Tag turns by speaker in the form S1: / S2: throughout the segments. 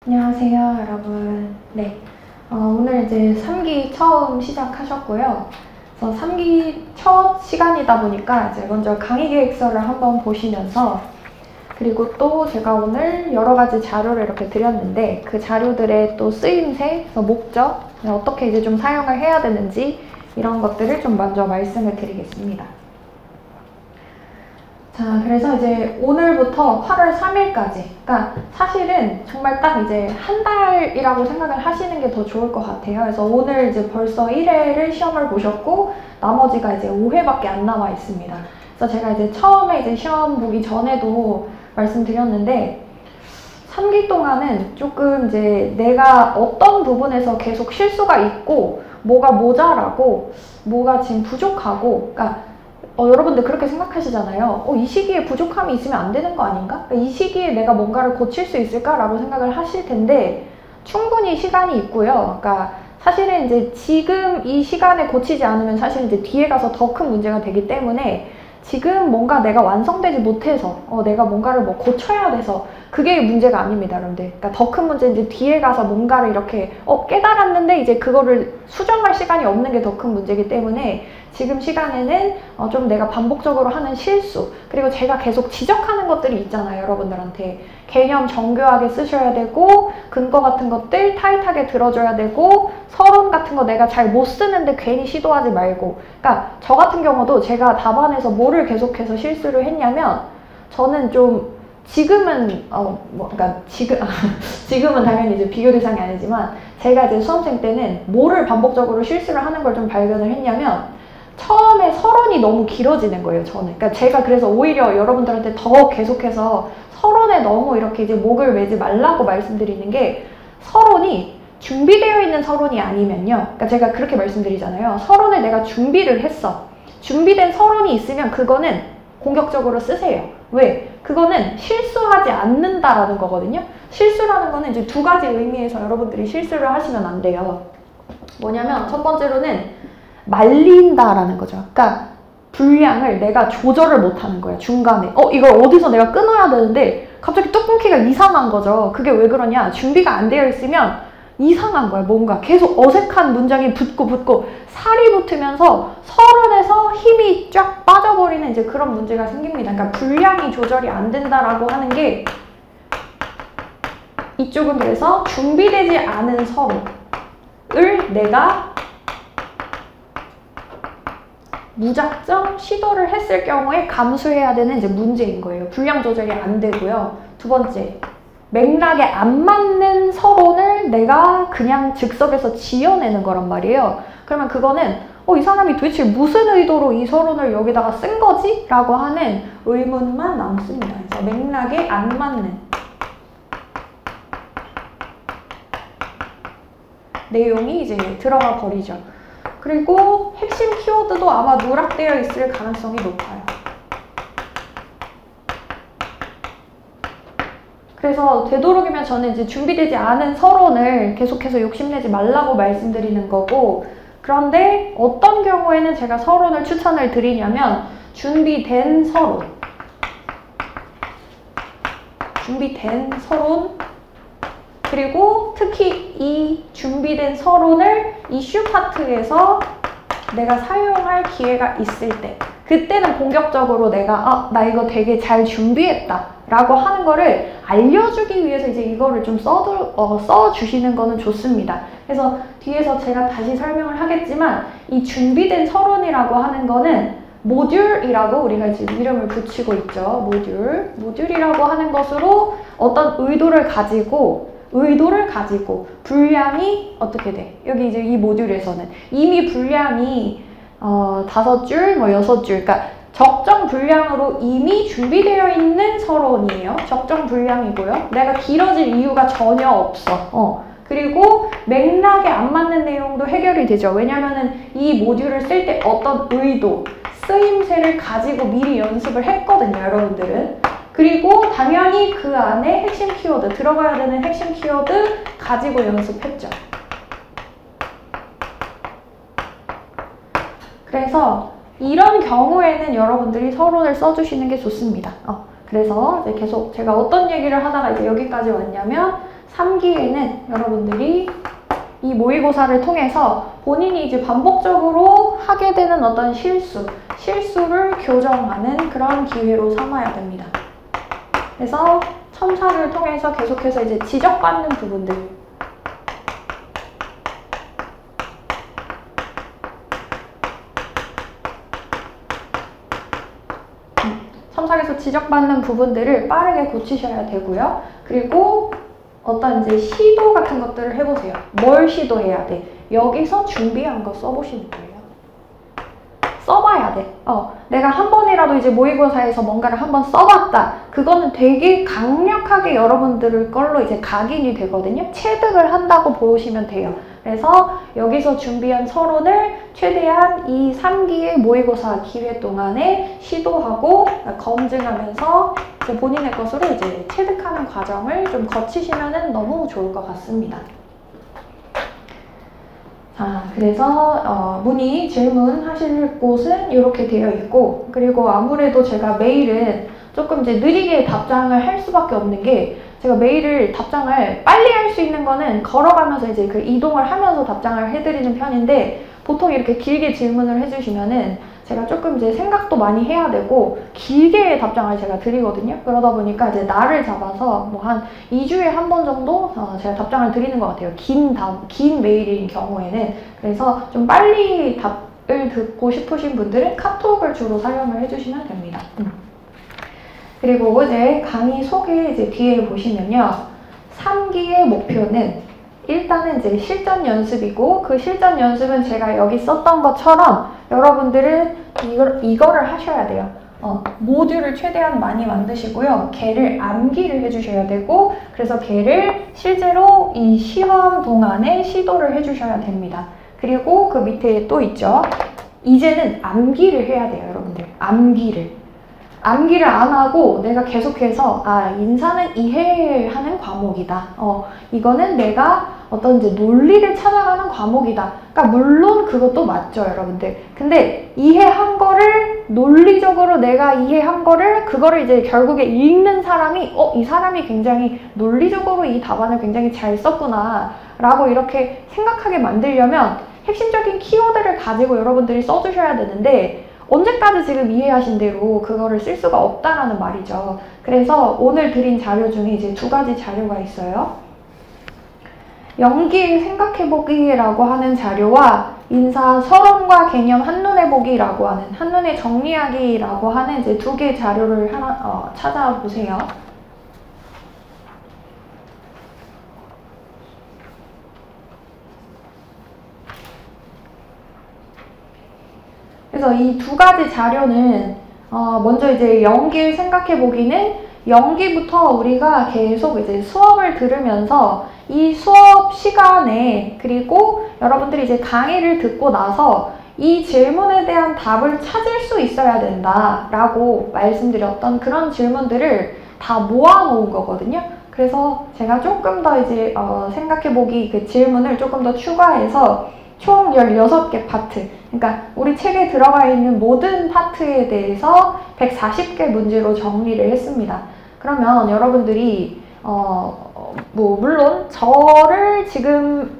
S1: 안녕하세요, 여러분. 네, 오늘 이제 3기 처음 시작하셨고요. 그래서 3기 첫 시간이다 보니까 이제 먼저 강의 계획서를 한번 보시면서, 그리고 또 제가 오늘 여러 가지 자료를 이렇게 드렸는데 그 자료들의 또 쓰임새, 그래서 목적, 어떻게 이제 좀 사용을 해야 되는지 이런 것들을 좀 먼저 말씀을 드리겠습니다. 자, 그래서 이제 오늘부터 8월 3일까지, 그러니까 사실은 정말 딱 이제 한 달이라고 생각을 하시는 게 더 좋을 것 같아요. 그래서 오늘 이제 벌써 1회를 시험을 보셨고 나머지가 이제 5회밖에 안 남아 있습니다. 그래서 제가 이제 처음에 이제 시험 보기 전에도 말씀드렸는데 3기 동안은 조금 이제 내가 어떤 부분에서 계속 실수가 있고 뭐가 모자라고 뭐가 지금 부족하고, 그러니까 여러분들 그렇게 생각하시잖아요. 이 시기에 부족함이 있으면 안 되는 거 아닌가? 이 시기에 내가 뭔가를 고칠 수 있을까라고 생각을 하실 텐데 충분히 시간이 있고요. 그러니까 사실은 이제 지금 이 시간에 고치지 않으면 사실 이제 뒤에 가서 더 큰 문제가 되기 때문에 지금 뭔가 내가 완성되지 못해서 내가 뭔가를 뭐 고쳐야 돼서 그게 문제가 아닙니다, 여러분들. 그러니까 더 큰 문제는 이제 뒤에 가서 뭔가를 이렇게 깨달았는데 이제 그거를 수정할 시간이 없는 게 더 큰 문제이기 때문에 지금 시간에는 좀 내가 반복적으로 하는 실수, 그리고 제가 계속 지적하는 것들이 있잖아요, 여러분들한테. 개념 정교하게 쓰셔야 되고, 근거 같은 것들 타이트하게 들어줘야 되고, 서론 같은 거 내가 잘 못 쓰는데 괜히 시도하지 말고. 그러니까 저 같은 경우도 제가 답안에서 뭐를 계속해서 실수를 했냐면, 저는 좀 지금은 그러니까 지금은 당연히 이제 비교 대상이 아니지만 제가 이제 수험생 때는 뭐를 반복적으로 실수를 하는 걸 좀 발견을 했냐면, 처음에 서론이 너무 길어지는 거예요, 저는. 그러니까 제가 그래서 오히려 여러분들한테 더 계속해서 서론에 너무 이렇게 이제 목을 매지 말라고 말씀드리는 게, 서론이 준비되어 있는 서론이 아니면요. 그러니까 제가 그렇게 말씀드리잖아요. 서론을 내가 준비를 했어. 준비된 서론이 있으면 그거는 공격적으로 쓰세요. 왜? 그거는 실수하지 않는다라는 거거든요. 실수라는 거는 이제 두 가지 의미에서 여러분들이 실수를 하시면 안 돼요. 뭐냐면 첫 번째로는 말린다라는 거죠. 그러니까 분량을 내가 조절을 못하는 거예요, 중간에. 이걸 어디서 내가 끊어야 되는데 갑자기 뚝 끊기가 이상한 거죠. 그게 왜 그러냐? 준비가 안 되어 있으면 이상한 거예요. 뭔가 계속 어색한 문장이 붙고 살이 붙으면서 서론에서 힘이 쫙 빠져버리는 이제 그런 문제가 생깁니다. 그러니까 분량이 조절이 안 된다라고 하는 게, 이쪽은 그래서 준비되지 않은 서론을 내가 무작정 시도를 했을 경우에 감수해야 되는 이제 문제인 거예요. 분량 조절이 안 되고요. 두 번째, 맥락에 안 맞는 서론을 내가 그냥 즉석에서 지어내는 거란 말이에요. 그러면 그거는 이 사람이 도대체 무슨 의도로 이 서론을 여기다가 쓴 거지? 라고 하는 의문만 남습니다. 그래서 맥락에 안 맞는 내용이 이제 들어가 버리죠. 그리고 핵심 키워드도 아마 누락되어 있을 가능성이 높아요. 그래서 되도록이면 저는 이제 준비되지 않은 서론을 계속해서 욕심내지 말라고 말씀드리는 거고, 그런데 어떤 경우에는 제가 서론을 추천을 드리냐면 준비된 서론, 그리고 특히 이 준비된 서론을 이슈 파트에서 내가 사용할 기회가 있을 때, 그때는 공격적으로 내가 나 이거 되게 잘 준비했다 라고 하는 거를 알려주기 위해서 이제 이거를 좀 써주시는 거는 좋습니다. 그래서 뒤에서 제가 다시 설명을 하겠지만, 이 준비된 서론이라고 하는 거는 모듈이라고 우리가 지금 이름을 붙이고 있죠. 모듈이라고 하는 것으로 어떤 의도를 가지고 분량이 어떻게 돼? 여기 이제 이 모듈에서는 이미 분량이 5줄, 6줄, 그러니까 적정 분량으로 이미 준비되어 있는 서론이에요. 적정 분량이고요. 내가 길어질 이유가 전혀 없어. 그리고 맥락에 안 맞는 내용도 해결이 되죠. 왜냐면은 이 모듈을 쓸 때 어떤 의도, 쓰임새를 가지고 미리 연습을 했거든요, 여러분들은. 그리고 당연히 그 안에 핵심 키워드, 들어가야 되는 핵심 키워드 가지고 연습했죠. 그래서 이런 경우에는 여러분들이 서론을 써주시는 게 좋습니다. 그래서 이제 계속 제가 어떤 얘기를 하다가 이제 여기까지 왔냐면, 3기에는 여러분들이 이 모의고사를 통해서 본인이 이제 반복적으로 하게 되는 어떤 실수를 교정하는 그런 기회로 삼아야 됩니다. 그래서 첨삭을 통해서 계속해서 이제 지적받는 부분들, 첨삭에서 지적받는 부분들을 빠르게 고치셔야 되고요. 그리고 어떤 이제 시도 같은 것들을 해보세요. 뭘 시도해야 돼? 여기서 준비한 거 써보시는 거예요. 써봐야 돼. 내가 한 번이라도 이제 모의고사에서 뭔가를 한번 써봤다. 그거는 되게 강력하게 여러분들 걸로 이제 각인이 되거든요. 체득을 한다고 보시면 돼요. 그래서 여기서 준비한 서론을 최대한 이 3기의 모의고사 기회 동안에 시도하고 검증하면서 이제 본인의 것으로 이제 체득하는 과정을 좀 거치시면 너무 좋을 것 같습니다. 자, 그래서 문의 질문하실 곳은 이렇게 되어 있고, 그리고 아무래도 제가 메일은 조금 이제 느리게 답장을 할 수밖에 없는 게, 제가 메일을 답장을 빨리 할 수 있는 거는 걸어가면서 이제 그 이동을 하면서 답장을 해드리는 편인데, 보통 이렇게 길게 질문을 해주시면은 제가 조금 이제 생각도 많이 해야 되고 길게 답장을 제가 드리거든요. 그러다 보니까 이제 날을 잡아서 뭐 한 2주에 한 번 정도 제가 답장을 드리는 것 같아요. 긴 메일인 경우에는. 그래서 좀 빨리 답을 듣고 싶으신 분들은 카톡을 주로 사용을 해주시면 됩니다. 그리고 이제 강의 소개 이제 뒤에 보시면요. 3기의 목표는 일단은 이제 실전 연습이고, 그 실전 연습은 제가 여기 썼던 것처럼 여러분들은 이거를 하셔야 돼요. 모듈을 최대한 많이 만드시고요. 걔를 암기를 해주셔야 되고, 그래서 걔를 실제로 이 시험 동안에 시도를 해주셔야 됩니다. 그리고 그 밑에 또 있죠. 이제는 암기를 해야 돼요, 여러분들. 암기를 안 하고 내가 계속해서 인사는 이해하는 과목이다. 이거는 내가 어떤 이제 논리를 찾아가는 과목이다. 그러니까 물론 그것도 맞죠, 여러분들. 근데 이해한 거를 논리적으로 내가 이해한 거를 그거를 이제 결국에 읽는 사람이 이 사람이 굉장히 논리적으로 이 답안을 굉장히 잘 썼구나 라고 이렇게 생각하게 만들려면 핵심적인 키워드를 가지고 여러분들이 써주셔야 되는데, 언제까지 지금 이해하신 대로 그거를 쓸 수가 없다라는 말이죠. 그래서 오늘 드린 자료 중에 이제 2가지 자료가 있어요. 연기 생각해보기라고 하는 자료와 인사 서론과 개념 한눈에 보기라고 하는, 한눈에 정리하기라고 하는 이제 2개의 자료를 하나 찾아보세요. 그래서 이 2가지 자료는 먼저 이제 연기 생각해보기는 연기부터 우리가 계속 이제 수업을 들으면서 이 수업 시간에, 그리고 여러분들이 이제 강의를 듣고 나서 이 질문에 대한 답을 찾을 수 있어야 된다 라고 말씀드렸던 그런 질문들을 다 모아놓은 거거든요. 그래서 제가 조금 더 이제 생각해보기 그 질문을 조금 더 추가해서 총 16개 파트, 그러니까 우리 책에 들어가 있는 모든 파트에 대해서 140개 문제로 정리를 했습니다. 그러면 여러분들이 물론 저를 지금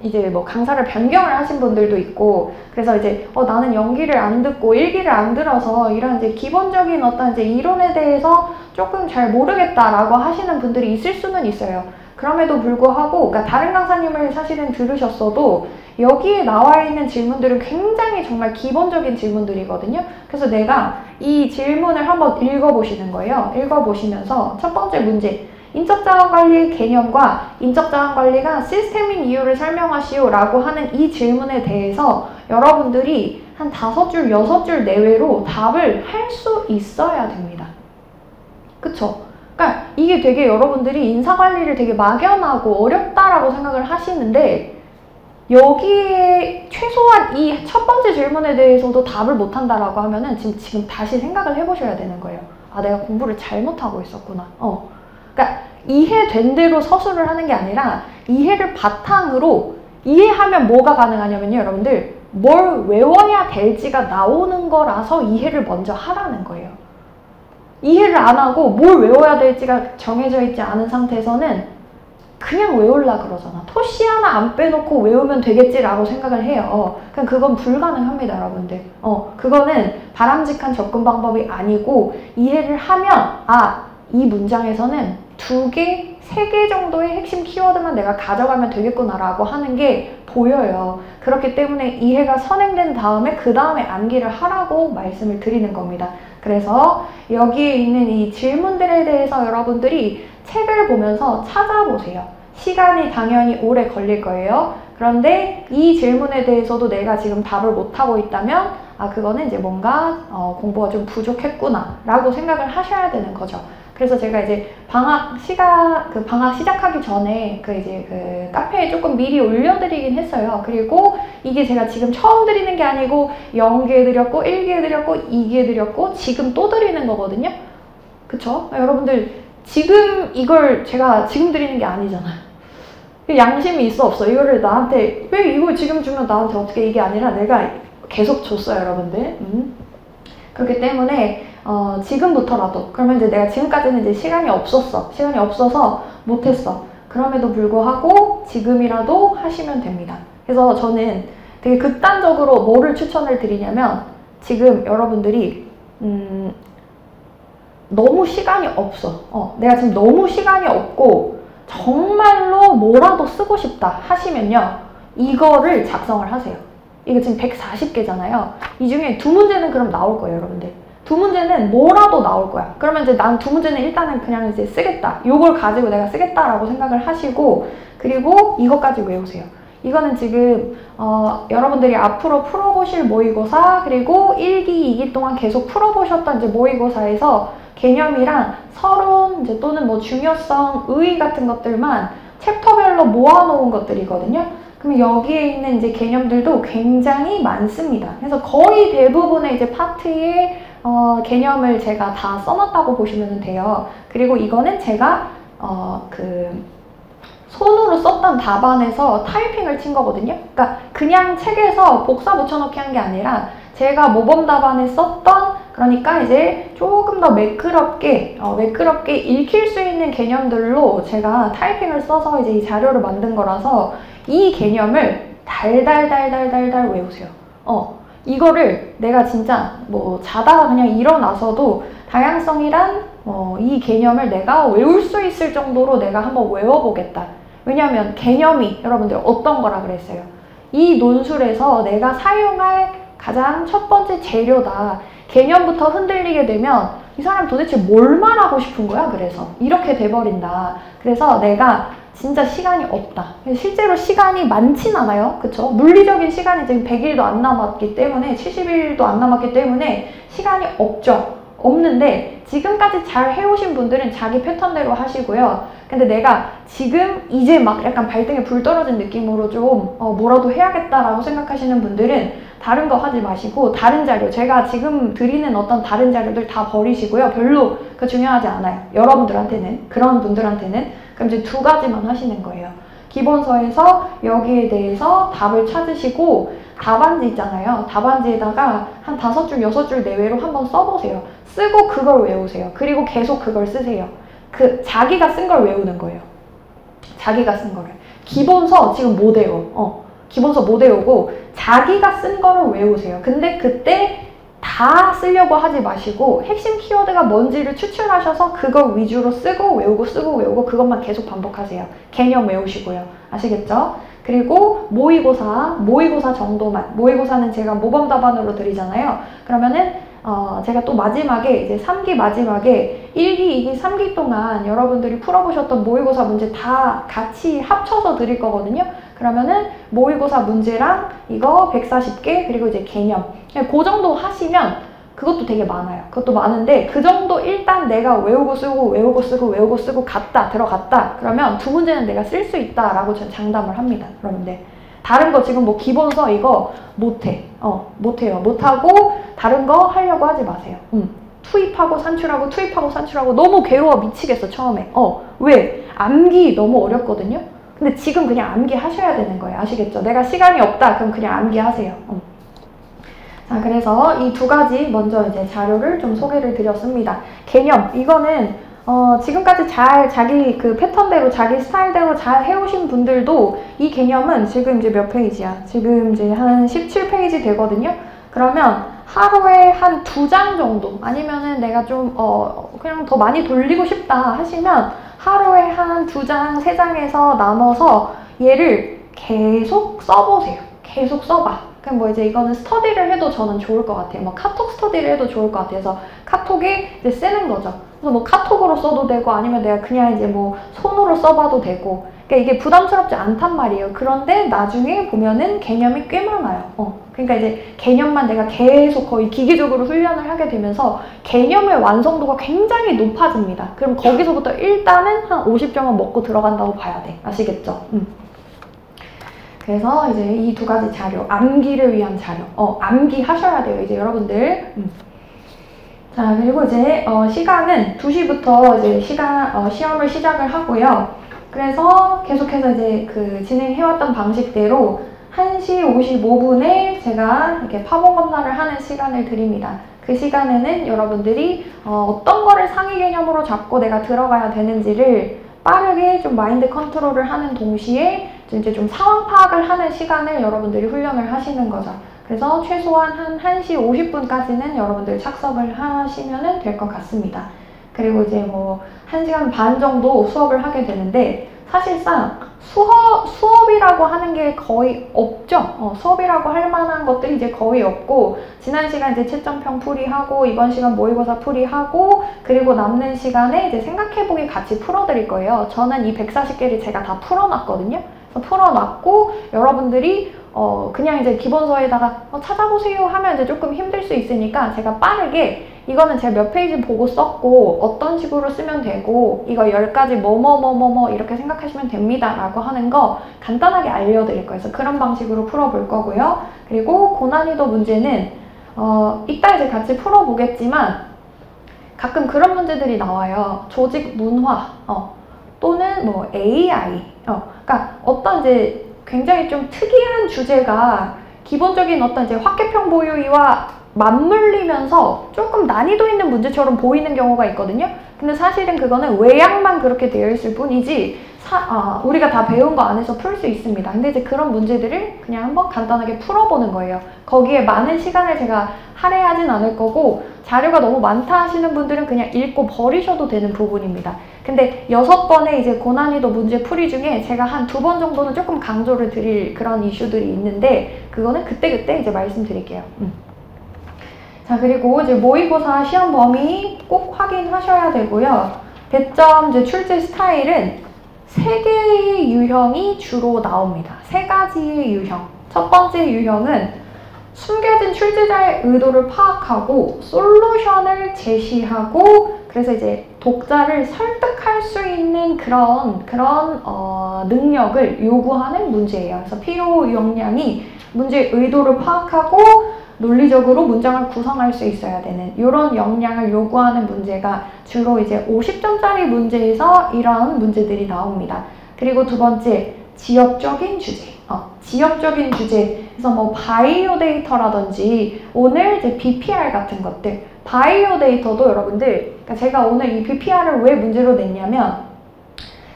S1: 이제 뭐 강사를 변경을 하신 분들도 있고, 그래서 이제 나는 연기를 안 듣고 일기를 안 들어서 이런 이제 기본적인 어떤 이제 이론에 대해서 조금 잘 모르겠다라고 하시는 분들이 있을 수는 있어요. 그럼에도 불구하고, 그러니까 다른 강사님을 사실은 들으셨어도 여기에 나와 있는 질문들은 굉장히 정말 기본적인 질문들이거든요. 그래서 내가 이 질문을 한번 읽어보시는 거예요. 읽어보시면서 첫 번째 문제, 인적자원관리의 개념과 인적자원관리가 시스템인 이유를 설명하시오 라고 하는 이 질문에 대해서 여러분들이 한 5줄, 6줄 내외로 답을 할 수 있어야 됩니다. 그쵸? 그러니까 이게 되게 여러분들이 인사관리를 되게 막연하고 어렵다라고 생각을 하시는데, 여기에 최소한 이 첫 번째 질문에 대해서도 답을 못한다라고 하면은 지금 다시 생각을 해보셔야 되는 거예요. 내가 공부를 잘못하고 있었구나. 그러니까 이해된 대로 서술을 하는 게 아니라 이해를 바탕으로, 이해하면 뭐가 가능하냐면요, 여러분들 뭘 외워야 될지가 나오는 거라서 이해를 먼저 하라는 거예요. 이해를 안 하고 뭘 외워야 될지가 정해져 있지 않은 상태에서는 그냥 외울라 그러잖아. 토시 하나 안 빼놓고 외우면 되겠지라고 생각을 해요. 그건 불가능합니다, 여러분들. 그거는 바람직한 접근 방법이 아니고, 이해를 하면 이 문장에서는 2개, 3개 정도의 핵심 키워드만 내가 가져가면 되겠구나라고 하는 게 보여요. 그렇기 때문에 이해가 선행된 다음에 그 다음에 암기를 하라고 말씀을 드리는 겁니다. 그래서 여기에 있는 이 질문들에 대해서 여러분들이 책을 보면서 찾아보세요. 시간이 당연히 오래 걸릴 거예요. 그런데 이 질문에 대해서도 내가 지금 답을 못하고 있다면 그거는 이제 뭔가 공부가 좀 부족했구나 라고 생각을 하셔야 되는 거죠. 그래서 제가 이제 방학 시작하기 전에 그 카페에 조금 미리 올려드리긴 했어요. 그리고 이게 제가 지금 처음 드리는 게 아니고 0기 해드렸고 1기 해드렸고 2기 해드렸고 지금 또 드리는 거거든요. 그쵸? 여러분들 지금 이걸 제가 지금 드리는 게 아니잖아요. 양심이 있어 없어? 이거를 나한테 왜 이걸 지금 주면 나한테 어떻게, 이게 아니라 내가 계속 줬어요, 여러분들. 그렇기 때문에 지금부터라도, 그러면 이제 내가 지금까지는 이제 시간이 없어서 못했어. 그럼에도 불구하고 지금이라도 하시면 됩니다. 그래서 저는 되게 극단적으로 뭐를 추천을 드리냐면, 지금 여러분들이 너무 시간이 없어. 내가 지금 너무 시간이 없고 정말로 뭐라도 쓰고 싶다 하시면요, 이거를 작성을 하세요. 이거 지금 140개잖아요. 이 중에 2문제는 그럼 나올 거예요, 여러분들. 2문제는 뭐라도 나올 거야. 그러면 이제 난 2문제는 일단은 그냥 이제 쓰겠다. 요걸 가지고 내가 쓰겠다라고 생각을 하시고, 그리고 이것까지 외우세요. 이거는 지금 여러분들이 앞으로 풀어보실 모의고사, 그리고 1기, 2기 동안 계속 풀어보셨던 이제 모의고사에서 개념이랑 서론 이제 또는 뭐 중요성, 의의 같은 것들만 챕터별로 모아놓은 것들이거든요. 그럼 여기에 있는 이제 개념들도 굉장히 많습니다. 그래서 거의 대부분의 이제 파트의 개념을 제가 다 써놨다고 보시면 돼요. 그리고 이거는 제가 손으로 썼던 답안에서 타이핑을 친 거거든요. 그러니까 그냥 책에서 복사 붙여넣기 한 게 아니라 제가 모범 답안에 썼던, 그러니까 이제 조금 더 매끄럽게 읽힐 수 있는 개념들로 제가 타이핑을 써서 이제 이 자료를 만든 거라서 이 개념을 달달달달달달 외우세요. 이거를 내가 진짜 뭐 자다가 그냥 일어나서도 다양성이란 이 개념을 내가 외울 수 있을 정도로 내가 한번 외워보겠다. 왜냐하면 개념이 여러분들 어떤 거라 그랬어요? 이 논술에서 내가 사용할 가장 첫 번째 재료다. 개념부터 흔들리게 되면 이 사람 도대체 뭘 말하고 싶은 거야? 그래서 이렇게 돼버린다. 그래서 내가 진짜 시간이 없다. 실제로 시간이 많진 않아요. 그쵸? 물리적인 시간이 지금 100일도 안 남았기 때문에, 70일도 안 남았기 때문에 시간이 없죠. 없는데 지금까지 잘 해오신 분들은 자기 패턴대로 하시고요. 근데 내가 지금 이제 막 약간 발등에 불 떨어진 느낌으로 좀 뭐라도 해야겠다라고 생각하시는 분들은 다른 거 하지 마시고 다른 자료, 제가 지금 드리는 어떤 다른 자료들 다 버리시고요. 별로 중요하지 않아요. 여러분들한테는, 그런 분들한테는. 그럼 이제 2가지만 하시는 거예요. 기본서에서 여기에 대해서 답을 찾으시고, 답안지 있잖아요. 답안지에다가 한 5줄, 6줄 내외로 한번 써보세요. 쓰고 그걸 외우세요. 그리고 계속 그걸 쓰세요. 자기가 쓴 걸 외우는 거예요. 자기가 쓴 거를. 기본서 지금 못 외워. 기본서 못 외우고 자기가 쓴 거를 외우세요. 근데 그때 다 쓰려고 하지 마시고 핵심 키워드가 뭔지를 추출하셔서 그걸 위주로 쓰고 외우고 그것만 계속 반복하세요. 개념 외우시고요. 아시겠죠? 그리고 모의고사 정도만. 모의고사는 제가 모범 답안으로 드리잖아요. 그러면은 제가 또 마지막에 이제 3기 마지막에 1기, 2기, 3기 동안 여러분들이 풀어보셨던 모의고사 문제 다 같이 합쳐서 드릴 거거든요. 그러면은 모의고사 문제랑 이거 140개, 그리고 이제 개념. 그 정도 하시면 그것도 되게 많아요. 그것도 많은데 그 정도 일단 내가 외우고 쓰고 들어갔다. 그러면 2문제는 내가 쓸 수 있다라고 저는 장담을 합니다. 여러분들. 다른 거 지금 뭐 기본서 이거 못해. 못해요. 못하고 다른 거 하려고 하지 마세요. 투입하고 산출하고 너무 괴로워 미치겠어 처음에. 왜? 암기 너무 어렵거든요. 근데 지금 그냥 암기 하셔야 되는 거예요. 아시겠죠? 내가 시간이 없다. 그럼 그냥 암기 하세요. 자, 그래서 이 2가지 먼저 이제 자료를 좀 소개를 드렸습니다. 개념, 이거는 지금까지 잘 자기 그 패턴대로 자기 스타일대로 잘 해오신 분들도 이 개념은 지금 이제 몇 페이지야? 지금 이제 한 17페이지 되거든요. 그러면 하루에 한 2장 정도 아니면은 내가 좀 그냥 더 많이 돌리고 싶다 하시면 하루에 한 2장, 3장에서 나눠서 얘를 계속 써보세요. 계속 써봐. 그럼 뭐 이제 이거는 스터디를 해도 저는 좋을 것 같아요. 뭐 카톡 스터디를 해도 좋을 것 같아요. 그래서 카톡에 이제 쓰는 거죠. 그래서 뭐 카톡으로 써도 되고 아니면 내가 그냥 이제 뭐 손으로 써봐도 되고. 그러니까 이게 부담스럽지 않단 말이에요. 그런데 나중에 보면은 개념이 꽤 많아요. 그러니까 이제 개념만 내가 계속 거의 기계적으로 훈련을 하게 되면서 개념의 완성도가 굉장히 높아집니다. 그럼 거기서부터 일단은 한 50점은 먹고 들어간다고 봐야 돼. 아시겠죠? 그래서 이제 이 2가지 자료, 암기를 위한 자료, 암기하셔야 돼요, 이제 여러분들. 자, 그리고 이제 시간은 2시부터 이제 시험을 시작을 하고요. 그래서 계속해서 이제 그 진행해왔던 방식대로 1시 55분에 제가 이렇게 파본 검사를 하는 시간을 드립니다. 그 시간에는 여러분들이 어떤 거를 상위 개념으로 잡고 내가 들어가야 되는지를 빠르게 좀 마인드 컨트롤을 하는 동시에 이제 좀 상황 파악을 하는 시간을 여러분들이 훈련을 하시는 거죠. 그래서 최소한 한 1시 50분까지는 여러분들 착석을 하시면 될 것 같습니다. 그리고 이제 뭐 1시간 반 정도 수업을 하게 되는데 사실상 수업이라고 하는 게 거의 없죠. 수업이라고 할 만한 것들이 이제 거의 없고 지난 시간 이제 채점평 풀이하고 이번 시간 모의고사 풀이하고 그리고 남는 시간에 이제 생각해보기 같이 풀어드릴 거예요. 저는 이 140개를 제가 다 풀어놨거든요. 그래서 풀어놨고 여러분들이 그냥 이제 기본서에다가 찾아보세요 하면 이제 조금 힘들 수 있으니까 제가 빠르게 이거는 제가 몇 페이지 보고 썼고 어떤 식으로 쓰면 되고 이거 10가지 뭐뭐뭐뭐뭐 이렇게 생각하시면 됩니다 라고 하는 거 간단하게 알려드릴 거예요. 그래서 그런 방식으로 풀어볼 거고요. 그리고 고난이도 문제는 이따 이제 같이 풀어보겠지만 가끔 그런 문제들이 나와요. 조직 문화 또는 뭐 AI 그러니까 어떤 이제 굉장히 좀 특이한 주제가 기본적인 어떤 이제 화개평 보유이와 맞물리면서 조금 난이도 있는 문제처럼 보이는 경우가 있거든요. 근데 사실은 그거는 외양만 그렇게 되어 있을 뿐이지 우리가 다 배운 거 안에서 풀 수 있습니다. 근데 이제 그런 문제들을 그냥 한번 간단하게 풀어보는 거예요. 거기에 많은 시간을 제가 할애하진 않을 거고 자료가 너무 많다 하시는 분들은 그냥 읽고 버리셔도 되는 부분입니다. 근데 6번의 이제 고난이도 문제 풀이 중에 제가 한 2번 정도는 조금 강조를 드릴 그런 이슈들이 있는데 그거는 그때그때 이제 말씀드릴게요. 자, 그리고 이제 모의고사 시험 범위 꼭 확인하셔야 되고요. 배점 이제 출제 스타일은 3개의 유형이 주로 나옵니다. 3가지의 유형. 첫 번째 유형은 숨겨진 출제자의 의도를 파악하고 솔루션을 제시하고 그래서 이제 독자를 설득할 수 있는 그런 능력을 요구하는 문제예요. 그래서 필요 역량이 문제의 의도를 파악하고 논리적으로 문장을 구성할 수 있어야 되는 이런 역량을 요구하는 문제가 주로 이제 50점짜리 문제에서 이런 문제들이 나옵니다. 그리고 2번째, 지역적인 주제. 지역적인 주제. 그래서 뭐 바이오 데이터라든지 오늘 이제 BPR 같은 것들. 바이오 데이터도 여러분들, 그러니까 제가 오늘 이 BPR을 왜 문제로 냈냐면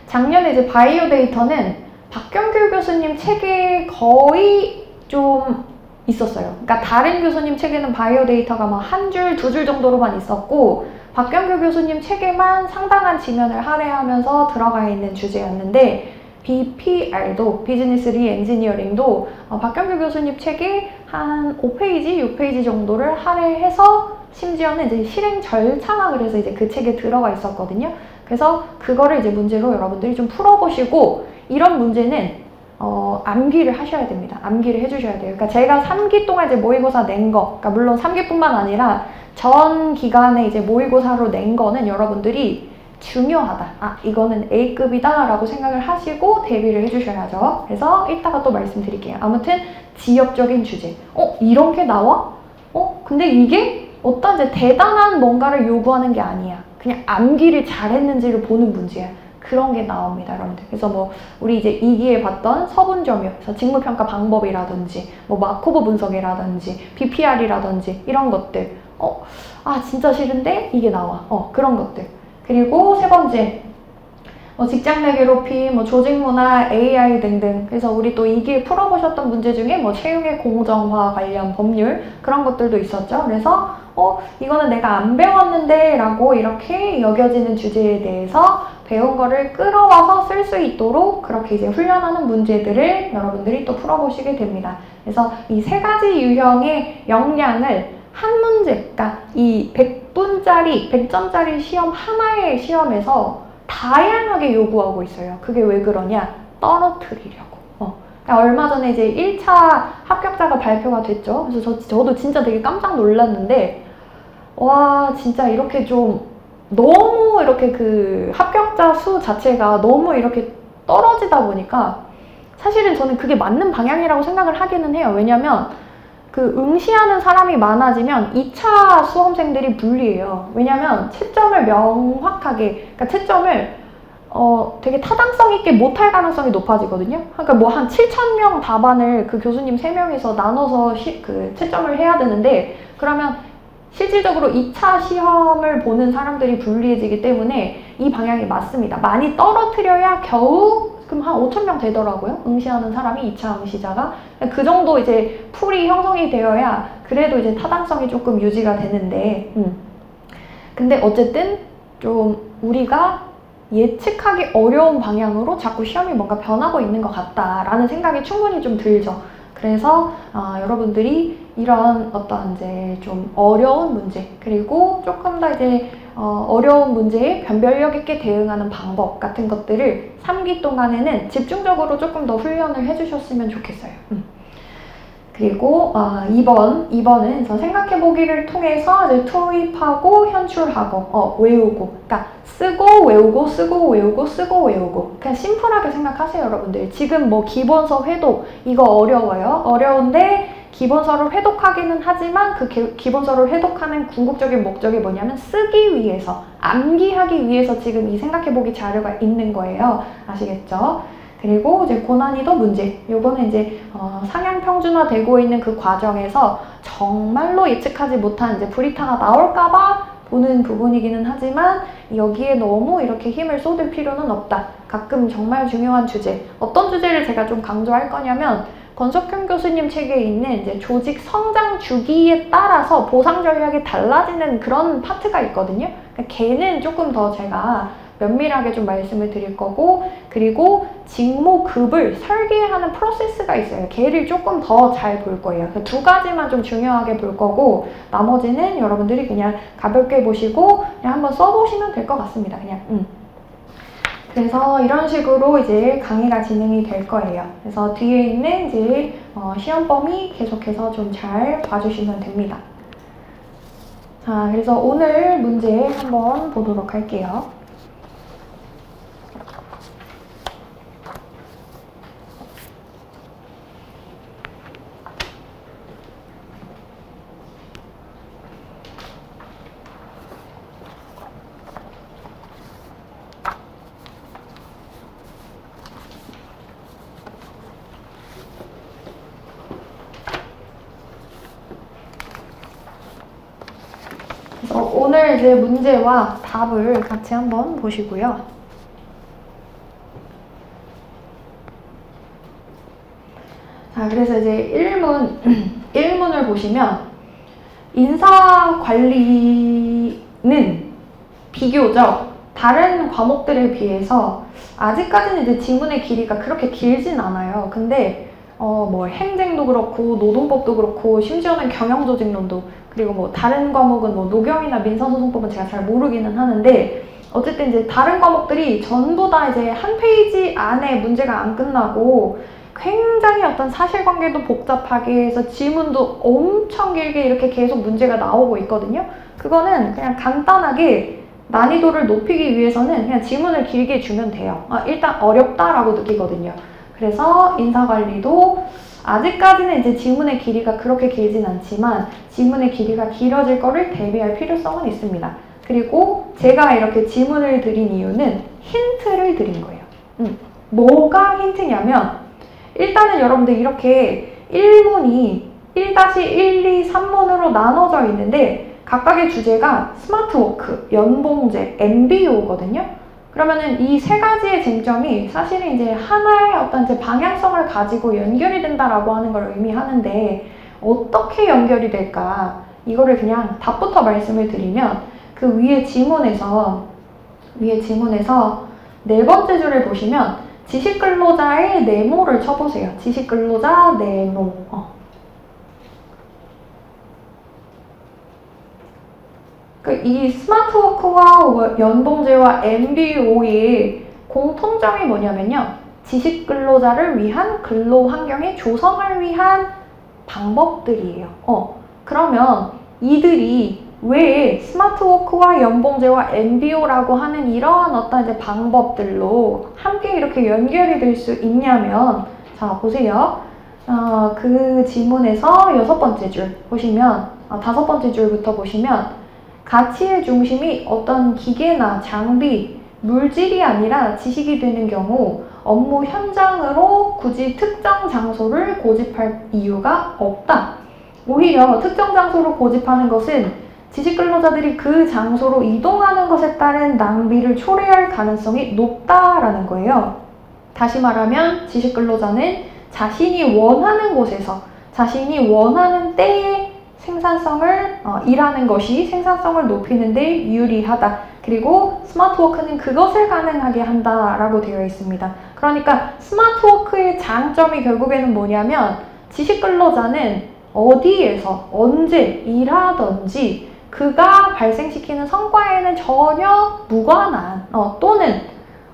S1: 작년에 이제 바이오 데이터는 박경규 교수님 책에 거의 좀 있었어요. 그러니까 다른 교수님 책에는 바이오 데이터가 막 1줄, 2줄 정도로만 있었고 박경규 교수님 책에만 상당한 지면을 할애하면서 들어가 있는 주제였는데 BPR도 비즈니스 리엔지니어링도 박경규 교수님 책에 한 5페이지, 6페이지 정도를 할애해서 심지어는 이제 실행 절차가 그래서 이제 그 책에 들어가 있었거든요. 그래서 그거를 이제 문제로 여러분들이 좀 풀어보시고 이런 문제는 암기를 하셔야 됩니다. 암기를 해주셔야 돼요. 그러니까 제가 3기 동안 이제 모의고사 낸 거, 그러니까 물론 3기뿐만 아니라 전 기간에 이제 모의고사로 낸 거는 여러분들이 중요하다. 이거는 A급이다 라고 생각을 하시고 대비를 해주셔야죠. 그래서 이따가 또 말씀드릴게요. 아무튼 지역적인 주제. 이런 게 나와? 근데 이게 어떤 이제 대단한 뭔가를 요구하는 게 아니야. 그냥 암기를 잘했는지를 보는 문제야. 그런 게 나옵니다, 여러분들. 그래서 뭐 우리 이제 2기에 봤던 서분점유, 그래서 직무평가 방법이라든지 뭐 마코브 분석이라든지 BPR이라든지 이런 것들. 진짜 싫은데 이게 나와. 그런 것들. 그리고 세 번째, 직장 내 괴롭힘, 조직 문화, AI 등등. 그래서 우리 또 2기에 풀어보셨던 문제 중에 채용의 공정화 관련 법률 그런 것들도 있었죠. 그래서 이거는 내가 안 배웠는데 라고 이렇게 여겨지는 주제에 대해서 배운 거를 끌어와서 쓸 수 있도록 그렇게 이제 훈련하는 문제들을 여러분들이 또 풀어보시게 됩니다. 그래서 이 세 가지 유형의 역량을 한 문제, 그러니까 이 100점짜리 시험 하나의 시험에서 다양하게 요구하고 있어요. 그게 왜 그러냐? 떨어뜨리려고. 그러니까 얼마 전에 이제 1차 합격자가 발표가 됐죠. 그래서 저도 진짜 되게 깜짝 놀랐는데, 와, 진짜 이렇게 좀 너무 이렇게 그 합격자 수 자체가 너무 이렇게 떨어지다 보니까 사실은 저는 그게 맞는 방향이라고 생각을 하기는 해요. 왜냐면 그 응시하는 사람이 많아지면 2차 수험생들이 불리해요. 왜냐면 채점을 명확하게, 그러니까 채점을 되게 타당성 있게 못할 가능성이 높아지거든요. 그러니까 한 7,000명 답안을 그 교수님 3명이서 나눠서 그 채점을 해야 되는데, 그러면 실질적으로 2차 시험을 보는 사람들이 불리해지기 때문에 이 방향이 맞습니다. 많이 떨어뜨려야 겨우 그럼 한 5,000명 되더라고요. 응시하는 사람이 2차 응시자가. 그 정도 이제 풀이 형성이 되어야 그래도 이제 타당성이 조금 유지가 되는데, 근데 어쨌든 좀 우리가 예측하기 어려운 방향으로 자꾸 시험이 뭔가 변하고 있는 것 같다라는 생각이 충분히 좀 들죠. 그래서 여러분들이 이런 어떤 이제 좀 어려운 문제, 그리고 조금 더 이제 어려운 문제에 변별력 있게 대응하는 방법 같은 것들을 3기 동안에는 집중적으로 조금 더 훈련을 해주셨으면 좋겠어요. 그리고 2번은 생각해보기를 통해서 이제 투입하고 현출하고 외우고, 그러니까 쓰고 외우고 쓰고 외우고 쓰고 외우고. 그냥 심플하게 생각하세요, 여러분들. 지금 기본서 회독 이거 어려워요. 어려운데 기본서를 회독하기는 하지만 그 기본서를 회독하는 궁극적인 목적이 뭐냐면 쓰기 위해서, 암기하기 위해서 지금 이 생각해보기 자료가 있는 거예요. 아시겠죠? 그리고 이제 고난이도 문제, 요거는 이제 상향 평준화되고 있는 그 과정에서 정말로 예측하지 못한 이제 브리타가 나올까봐 보는 부분이기는 하지만 여기에 너무 이렇게 힘을 쏟을 필요는 없다. 가끔 정말 중요한 주제, 어떤 주제를 제가 좀 강조할 거냐면 권석현 교수님 책에 있는 이제 조직 성장 주기에 따라서 보상 전략이 달라지는 그런 파트가 있거든요. 그러니까 걔는 조금 더 제가 면밀하게 좀 말씀을 드릴 거고, 그리고 직무급을 설계하는 프로세스가 있어요. 걔를 조금 더 잘 볼 거예요. 그 두 가지만 좀 중요하게 볼 거고, 나머지는 여러분들이 그냥 가볍게 보시고 그냥 한번 써보시면 될 것 같습니다. 그냥. 그래서 이런 식으로 이제 강의가 진행이 될 거예요. 그래서 뒤에 있는 이제 시험 범위 계속해서 좀 잘 봐주시면 됩니다. 자, 그래서 오늘 문제 한번 보도록 할게요. 오늘 이제 문제와 답을 같이 한번 보시고요. 자, 그래서 이제 1문을 보시면 인사관리는 비교적 다른 과목들에 비해서 아직까지는 이제 지문의 길이가 그렇게 길진 않아요. 근데 행정도 그렇고 노동법도 그렇고 심지어는 경영조직론도, 그리고 다른 과목은 노경이나 민사소송법은 제가 잘 모르기는 하는데, 어쨌든 이제 다른 과목들이 전부 다 이제 한 페이지 안에 문제가 안 끝나고 굉장히 어떤 사실관계도 복잡하게 해서 지문도 엄청 길게 이렇게 계속 문제가 나오고 있거든요. 그거는 그냥 간단하게 난이도를 높이기 위해서는 그냥 지문을 길게 주면 돼요. 일단 어렵다라고 느끼거든요. 그래서 인사관리도 아직까지는 이제 지문의 길이가 그렇게 길진 않지만 지문의 길이가 길어질 거를 대비할 필요성은 있습니다. 그리고 제가 이렇게 지문을 드린 이유는 힌트를 드린 거예요. 뭐가 힌트냐면, 일단은 여러분들 이렇게 1문이 1-1, 2, 3문으로 나눠져 있는데 각각의 주제가 스마트워크, 연봉제, MBO거든요. 그러면은 이 세 가지의 쟁점이 사실은 이제 하나의 어떤 이제 방향성을 가지고 연결이 된다라고 하는 걸 의미하는데 어떻게 연결이 될까? 이거를 그냥 답부터 말씀을 드리면 그 위에 지문에서 네 번째 줄을 보시면 지식근로자의 네모를 쳐보세요. 지식근로자 네모. 이 스마트워크와 연봉제와 MBO의 공통점이 뭐냐면요. 지식근로자를 위한 근로환경의 조성을 위한 방법들이에요. 그러면 이들이 왜 스마트워크와 연봉제와 MBO라고 하는 이러한 어떤 이제 방법들로 함께 이렇게 연결이 될 수 있냐면, 자, 보세요. 그 지문에서 여섯 번째 줄 보시면, 다섯 번째 줄부터 보시면, 가치의 중심이 어떤 기계나 장비, 물질이 아니라 지식이 되는 경우 업무 현장으로 굳이 특정 장소를 고집할 이유가 없다. 오히려 특정 장소로 고집하는 것은 지식근로자들이 그 장소로 이동하는 것에 따른 낭비를 초래할 가능성이 높다라는 거예요. 다시 말하면 지식근로자는 자신이 원하는 곳에서 자신이 원하는 때에 일하는 것이 생산성을 높이는 데 유리하다. 그리고 스마트워크는 그것을 가능하게 한다라고 되어 있습니다. 그러니까 스마트워크의 장점이 결국에는 뭐냐면 지식근로자는 어디에서 언제 일하든지 그가 발생시키는 성과에는 전혀 무관한 또는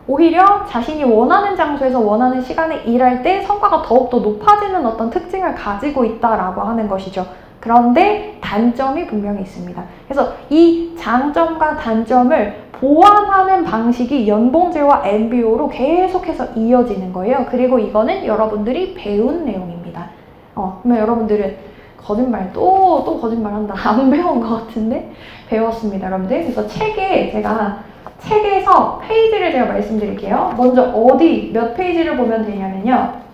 S1: 오히려 자신이 원하는 장소에서 원하는 시간에 일할 때 성과가 더욱더 높아지는 어떤 특징을 가지고 있다라고 하는 것이죠. 그런데 단점이 분명히 있습니다. 그래서 이 장점과 단점을 보완하는 방식이 연봉제와 MBO로 계속해서 이어지는 거예요. 그리고 이거는 여러분들이 배운 내용입니다. 그러면 여러분들은 거짓말 또 거짓말한다. 안 배운 것 같은데 배웠습니다, 여러분들. 그래서 책에서 페이지를 제가 말씀드릴게요. 먼저 몇 페이지를 보면 되냐면요.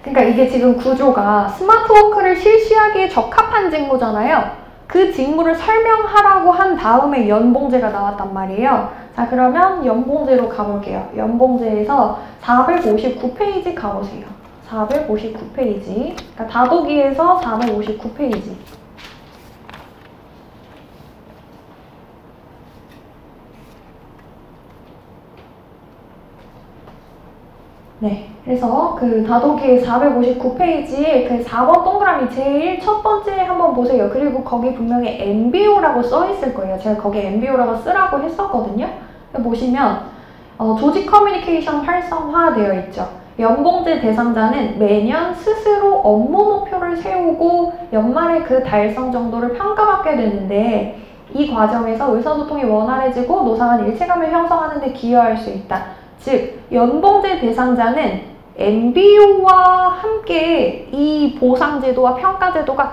S1: 그러니까 이게 지금 구조가 스마트워크를 실시하기에 적합한 직무잖아요. 그 직무를 설명하라고 한 다음에 연봉제가 나왔단 말이에요. 자, 그러면 연봉제로 가볼게요. 연봉제에서 459페이지 가보세요. 459페이지. 그러니까 다도기에서 459페이지. 네, 그래서 그 다도기 459페이지에 그 4번 동그라미 제일 첫 번째 한번 보세요. 그리고 거기 분명히 MBO라고 써 있을 거예요. 제가 거기 MBO라고 쓰라고 했었거든요. 보시면 조직 커뮤니케이션 활성화되어 있죠. 연봉제 대상자는 매년 스스로 업무 목표를 세우고 연말에 그 달성 정도를 평가받게 되는데 이 과정에서 의사소통이 원활해지고 노사간 일체감을 형성하는 데 기여할 수 있다. 즉, 연봉제 대상자는 MBO와 함께 이 보상제도와 평가제도가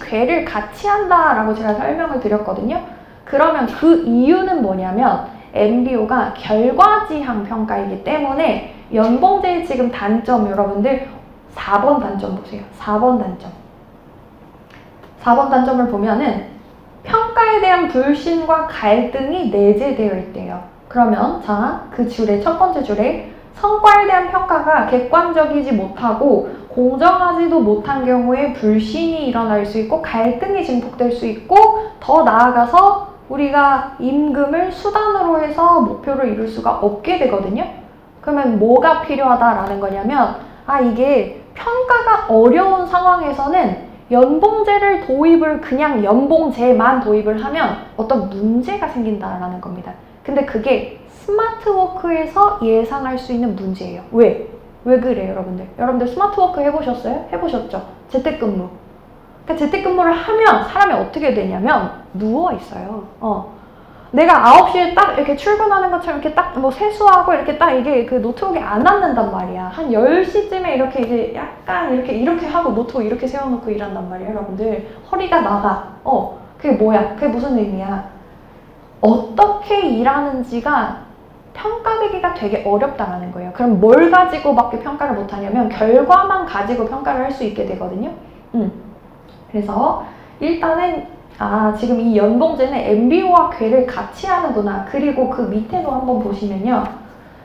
S1: 궤를 같이 한다라고 제가 설명을 드렸거든요. 그러면 그 이유는 뭐냐면 MBO가 결과지향 평가이기 때문에 연봉제의 지금 단점, 여러분들 4번 단점 보세요. 4번 단점. 4번 단점을 보면은 평가에 대한 불신과 갈등이 내재되어 있대요. 그러면 자, 그 줄의 첫 번째 줄에 성과에 대한 평가가 객관적이지 못하고 공정하지도 못한 경우에 불신이 일어날 수 있고 갈등이 증폭될 수 있고 더 나아가서 우리가 임금을 수단으로 해서 목표를 이룰 수가 없게 되거든요. 그러면 뭐가 필요하다라는 거냐면 이게 평가가 어려운 상황에서는 연봉제를 그냥 연봉제만 도입을 하면 어떤 문제가 생긴다라는 겁니다. 근데 그게 스마트워크에서 예상할 수 있는 문제예요. 왜? 왜 그래요, 여러분들? 여러분들 스마트워크 해보셨어요? 해보셨죠? 재택근무. 그러니까 재택근무를 하면 사람이 어떻게 되냐면 누워있어요. 내가 9시에 딱 이렇게 출근하는 것처럼 이렇게 딱 세수하고 이렇게 딱 이게 그 노트북에 안 앉는단 말이야. 한 10시쯤에 이렇게 이제 약간 이렇게 하고 노트북 이렇게 세워놓고 일한단 말이야, 여러분들. 허리가 나가. 그게 뭐야? 그게 무슨 의미야? 어떻게 일하는지가 평가되기가 되게 어렵다라는 거예요. 그럼 뭘 가지고밖에 평가를 못하냐면 결과만 가지고 평가를 할 수 있게 되거든요. 그래서 일단은 아, 지금 이 연봉제는 MBO와 궤를 같이 하는구나. 그리고 그 밑에도 한번 보시면요.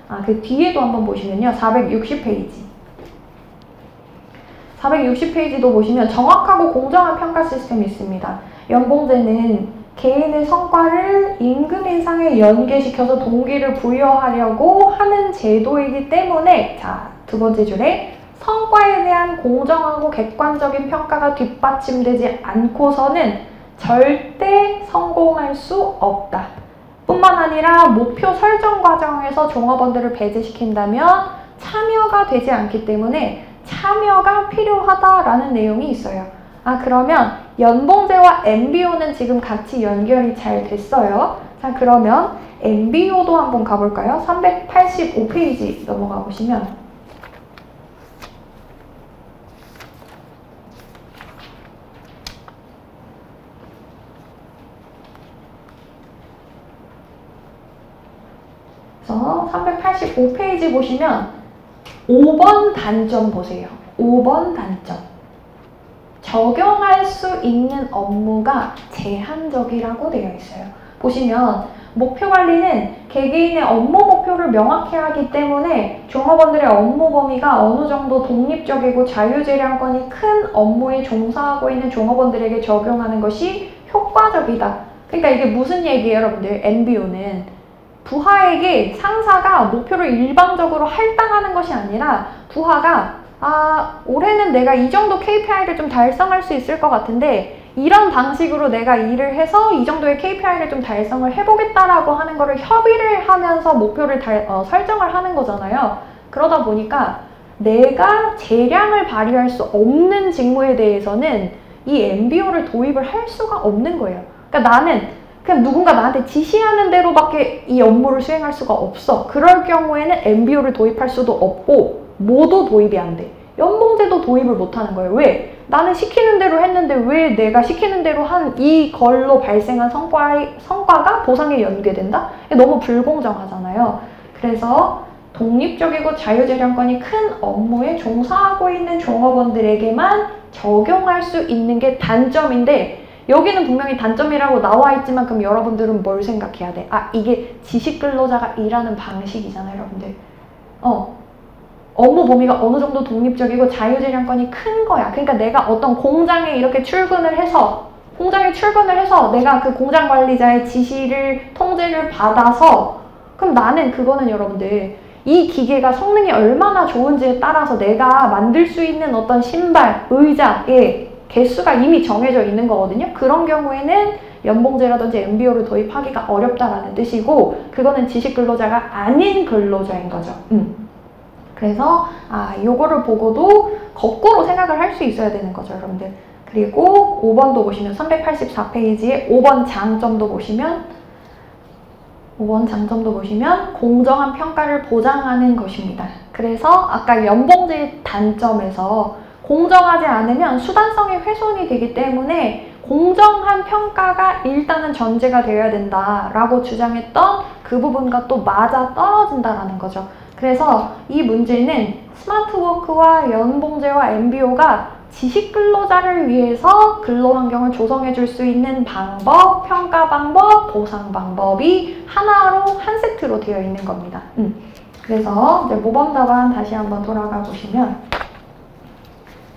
S1: 아, 그 뒤에도 한번 보시면요. 460페이지. 460페이지도 보시면 정확하고 공정한 평가 시스템이 있습니다. 연봉제는 개인의 성과를 임금 인상에 연계시켜서 동기를 부여하려고 하는 제도이기 때문에, 자, 두 번째 줄에 성과에 대한 공정하고 객관적인 평가가 뒷받침되지 않고서는 절대 성공할 수 없다. 뿐만 아니라 목표 설정 과정에서 종업원들을 배제시킨다면 참여가 되지 않기 때문에 참여가 필요하다라는 내용이 있어요. 아, 그러면 연봉제와 MBO는 지금 같이 연결이 잘 됐어요. 자, 그러면 MBO도 한번 가볼까요? 385페이지 넘어가 보시면 그래서 385페이지 보시면 5번 단점 보세요. 5번 단점. 적용할 수 있는 업무가 제한적이라고 되어 있어요. 보시면 목표 관리는 개개인의 업무 목표를 명확히 하기 때문에 종업원들의 업무 범위가 어느 정도 독립적이고 자유재량권이 큰 업무에 종사하고 있는 종업원들에게 적용하는 것이 효과적이다. 그러니까 이게 무슨 얘기예요, 여러분들? MBO는 부하에게 상사가 목표를 일방적으로 할당하는 것이 아니라 부하가 올해는 내가 이 정도 KPI를 좀 달성할 수 있을 것 같은데 이런 방식으로 내가 일을 해서 이 정도의 KPI를 좀 달성을 해보겠다라고 하는 거를 협의를 하면서 목표를 설정을 하는 거잖아요. 그러다 보니까 내가 재량을 발휘할 수 없는 직무에 대해서는 이 MBO를 도입을 할 수가 없는 거예요. 그러니까 나는 그냥 누군가 나한테 지시하는 대로밖에 이 업무를 수행할 수가 없어. 그럴 경우에는 MBO를 도입할 수도 없고 모두 도입이 안 돼. 연봉제도 도입을 못하는 거예요. 왜? 나는 시키는 대로 했는데 왜 내가 시키는 대로 한 이걸로 발생한 성과가 보상에 연계된다? 너무 불공정하잖아요. 그래서 독립적이고 자유재량권이 큰 업무에 종사하고 있는 종업원들에게만 적용할 수 있는 게 단점인데 여기는 분명히 단점이라고 나와 있지만 그럼 여러분들은 뭘 생각해야 돼? 아, 이게 지식근로자가 일하는 방식이잖아요, 여러분들. 업무 범위가 어느 정도 독립적이고 자유재량권이 큰 거야. 그러니까 내가 어떤 공장에 이렇게 출근을 해서 내가 그 공장 관리자의 지시를, 통제를 받아서 그럼 나는 그거는 여러분들 이 기계가 성능이 얼마나 좋은지에 따라서 내가 만들 수 있는 어떤 신발, 의자의 개수가 이미 정해져 있는 거거든요. 그런 경우에는 연봉제라든지 MBO를 도입하기가 어렵다라는 뜻이고 그거는 지식근로자가 아닌 근로자인 거죠. 그래서 요거를 보고도 거꾸로 생각을 할 수 있어야 되는 거죠, 여러분들. 그리고 5번도 보시면 384페이지에 5번 장점도 보시면 공정한 평가를 보장하는 것입니다. 그래서 아까 연봉제의 단점에서 공정하지 않으면 수단성이 훼손이 되기 때문에 공정한 평가가 일단은 전제가 되어야 된다라고 주장했던 그 부분과 또 맞아 떨어진다라는 거죠. 그래서 이 문제는 스마트워크와 연봉제와 MBO가 지식근로자를 위해서 근로환경을 조성해 줄 수 있는 방법, 평가 방법, 보상 방법이 하나로 한 세트로 되어 있는 겁니다. 그래서 이제 모범 답안 다시 한번 돌아가 보시면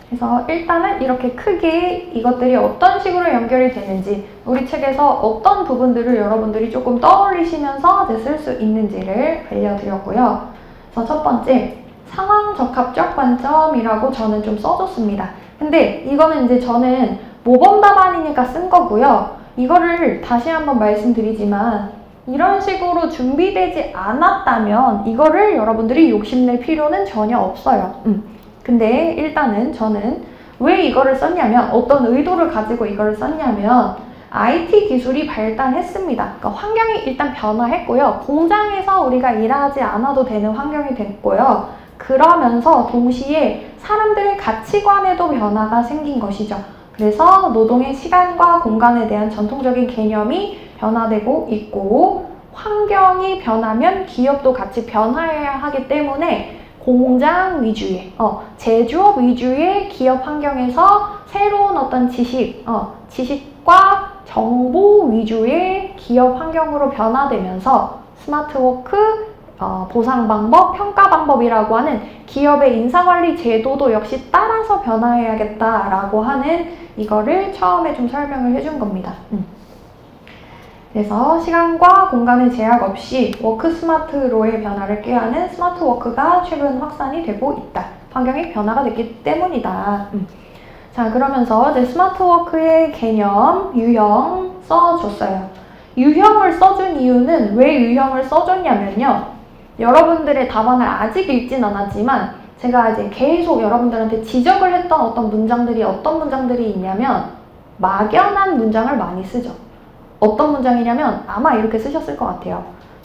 S1: 그래서 일단은 이렇게 크게 이것들이 어떤 식으로 연결이 되는지 우리 책에서 어떤 부분들을 여러분들이 조금 떠올리시면서 쓸 수 있는지를 알려드렸고요. 그래서 첫 번째, 상황 적합적 관점이라고 저는 좀 써줬습니다. 근데 이거는 이제 저는 모범 답안이니까 쓴 거고요. 이거를 다시 한번 말씀드리지만 이런 식으로 준비되지 않았다면 이거를 여러분들이 욕심낼 필요는 전혀 없어요. 근데 일단은 저는 왜 이거를 썼냐면 어떤 의도를 가지고 이거를 썼냐면 IT 기술이 발달했습니다. 그러니까 환경이 일단 변화했고요. 공장에서 우리가 일하지 않아도 되는 환경이 됐고요. 그러면서 동시에 사람들의 가치관에도 변화가 생긴 것이죠. 그래서 노동의 시간과 공간에 대한 전통적인 개념이 변화되고 있고 환경이 변하면 기업도 같이 변화해야 하기 때문에 공장 위주의, 제조업 위주의 기업 환경에서 새로운 어떤 지식과 정보 위주의 기업 환경으로 변화되면서 스마트워크 보상 방법, 평가 방법이라고 하는 기업의 인사관리 제도도 역시 따라서 변화해야겠다라고 하는 이거를 처음에 좀 설명을 해준 겁니다. 그래서 시간과 공간의 제약 없이 워크 스마트로의 변화를 꾀하는 스마트워크가 최근 확산이 되고 있다. 환경의 변화가 됐기 때문이다. 자, 그러면서 이제 스마트워크의 개념, 유형 써줬어요. 유형을 써준 이유는 왜 유형을 써줬냐면요. 여러분들의 답안을 아직 읽진 않았지만 제가 이제 계속 여러분들한테 지적을 했던 어떤 문장들이 있냐면 막연한 문장을 많이 쓰죠. 어떤 문장이냐면 아마 이렇게 쓰셨을 것 같아요.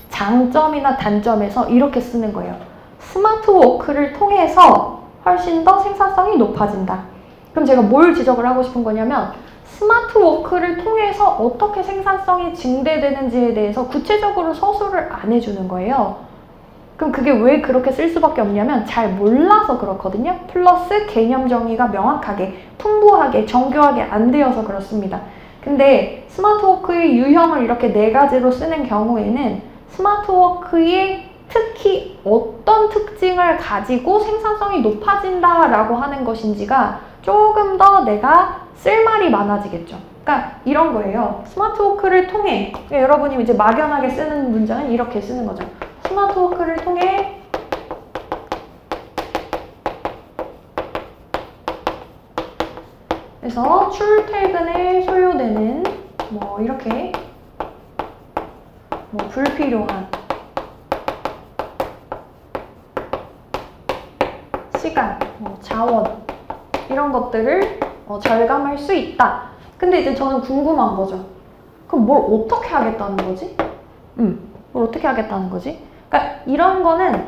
S1: 장점이나 단점에서 이렇게 쓰는 거예요. 스마트워크를 통해서 훨씬 더 생산성이 높아진다. 그럼 제가 뭘 지적을 하고 싶은 거냐면 스마트워크를 통해서 어떻게 생산성이 증대되는지에 대해서 구체적으로 서술을 안 해주는 거예요. 그럼 그게 왜 그렇게 쓸 수밖에 없냐면 잘 몰라서 그렇거든요. 플러스 개념 정의가 명확하게, 풍부하게, 정교하게 안 되어서 그렇습니다. 근데 스마트워크의 유형을 이렇게 4가지로 쓰는 경우에는 스마트워크의 특히 어떤 특징을 가지고 생산성이 높아진다라고 하는 것인지가 조금 더 내가 쓸 말이 많아지겠죠. 그러니까 이런 거예요. 스마트워크를 통해, 여러분이 이제 막연하게 쓰는 문장은 이렇게 쓰는 거죠. 스마트워크를 통해 그래서 출퇴근에 소요되는 뭐 이렇게 뭐 불필요한 시간, 자원 이런 것들을 절감할 수 있다. 근데 이제 저는 궁금한 거죠. 그럼 뭘 어떻게 하겠다는 거지? 뭘 어떻게 하겠다는 거지? 그러니까 이런 거는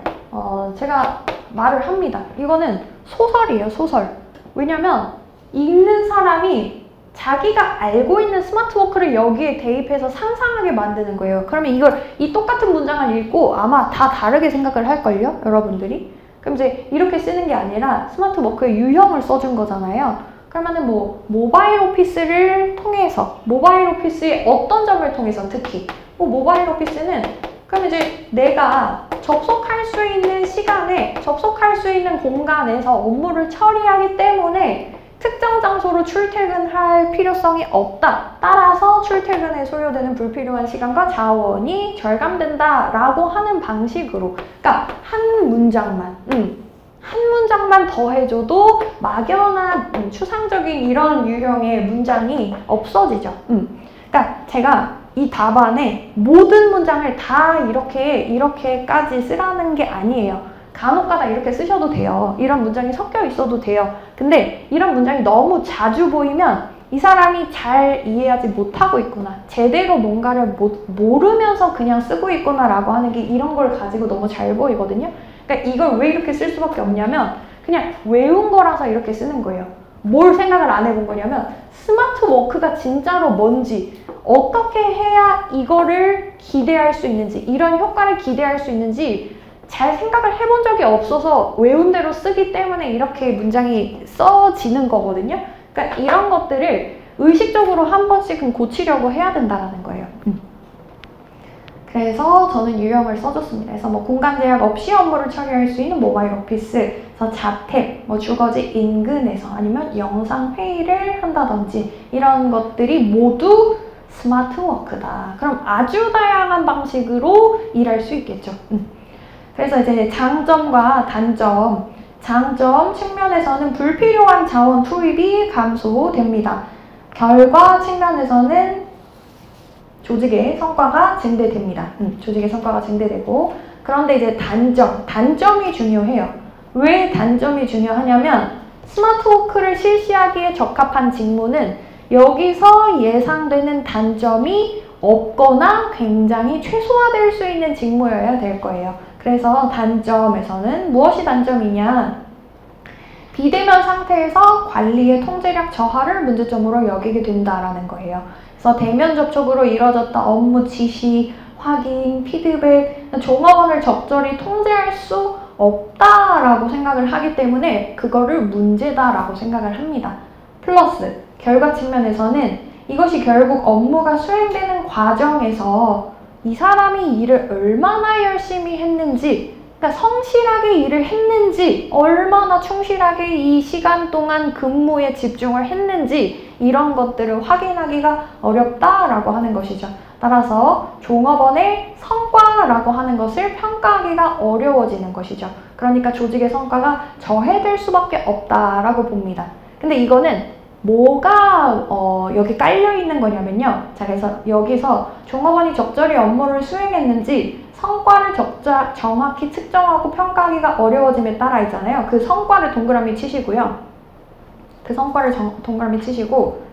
S1: 제가 말을 합니다. 이거는 소설이에요, 소설. 왜냐면 읽는 사람이 자기가 알고 있는 스마트워크를 여기에 대입해서 상상하게 만드는 거예요. 그러면 이 똑같은 문장을 읽고 아마 다 다르게 생각을 할걸요? 여러분들이? 그럼 이제 이렇게 쓰는 게 아니라 스마트워크의 유형을 써준 거잖아요. 그러면은 뭐 모바일 오피스를 통해서, 모바일 오피스의 어떤 점을 통해서 특히 모바일 오피스는 그럼 이제 내가 접속할 수 있는 시간에, 접속할 수 있는 공간에서 업무를 처리하기 때문에 특정 장소로 출퇴근할 필요성이 없다. 따라서 출퇴근에 소요되는 불필요한 시간과 자원이 절감된다라고 하는 방식으로, 그러니까 한 문장만 더해줘도 막연한 추상적인 이런 유형의 문장이 없어지죠. 그러니까 제가 이 답안에 모든 문장을 다 이렇게까지 쓰라는 게 아니에요. 간혹가다 이렇게 쓰셔도 돼요. 이런 문장이 섞여 있어도 돼요. 근데 이런 문장이 너무 자주 보이면 이 사람이 잘 이해하지 못하고 있구나, 제대로 뭔가를 모르면서 그냥 쓰고 있구나 라고 하는 게 이런 걸 가지고 너무 잘 보이거든요. 그러니까 이걸 왜 이렇게 쓸 수밖에 없냐면 그냥 외운 거라서 이렇게 쓰는 거예요. 뭘 생각을 안 해본 거냐면 스마트워크가 진짜로 뭔지, 어떻게 해야 이거를 기대할 수 있는지, 이런 효과를 기대할 수 있는지 잘 생각을 해본 적이 없어서 외운 대로 쓰기 때문에 이렇게 문장이 써지는 거거든요. 그러니까 이런 것들을 의식적으로 한 번씩은 고치려고 해야 된다는 거예요. 그래서 저는 유형을 써줬습니다. 그래서 뭐 공간 제약 없이 업무를 처리할 수 있는 모바일 오피스, 그래서 자택, 뭐 주거지 인근에서 아니면 영상 회의를 한다든지 이런 것들이 모두 스마트워크다. 그럼 아주 다양한 방식으로 일할 수 있겠죠. 그래서 이제 장점과 단점, 장점 측면에서는 불필요한 자원 투입이 감소됩니다. 결과 측면에서는 조직의 성과가 증대됩니다. 조직의 성과가 증대되고, 그런데 이제 단점이 중요해요. 왜 단점이 중요하냐면 스마트워크를 실시하기에 적합한 직무는 여기서 예상되는 단점이 없거나 굉장히 최소화될 수 있는 직무여야 될 거예요. 그래서 단점에서는 무엇이 단점이냐? 비대면 상태에서 관리의 통제력 저하를 문제점으로 여기게 된다라는 거예요. 그래서 대면 접촉으로 이루어졌던 업무 지시, 확인, 피드백, 종업원을 적절히 통제할 수 없다라고 생각을 하기 때문에 그거를 문제다라고 생각을 합니다. 플러스 결과 측면에서는 이것이 결국 업무가 수행되는 과정에서 이 사람이 일을 얼마나 열심히 했는지, 그러니까 성실하게 일을 했는지, 얼마나 충실하게 이 시간 동안 근무에 집중을 했는지 이런 것들을 확인하기가 어렵다라고 하는 것이죠. 따라서 종업원의 성과라고 하는 것을 평가하기가 어려워지는 것이죠. 그러니까 조직의 성과가 저해될 수밖에 없다라고 봅니다. 근데 이거는 뭐가 여기 깔려 있는 거냐면요. 자, 그래서 여기서 종업원이 적절히 업무를 수행했는지 성과를 정확히 측정하고 평가하기가 어려워짐에 따라 있잖아요. 그 성과를 동그라미 치시고요. 그 성과를 동그라미 치시고,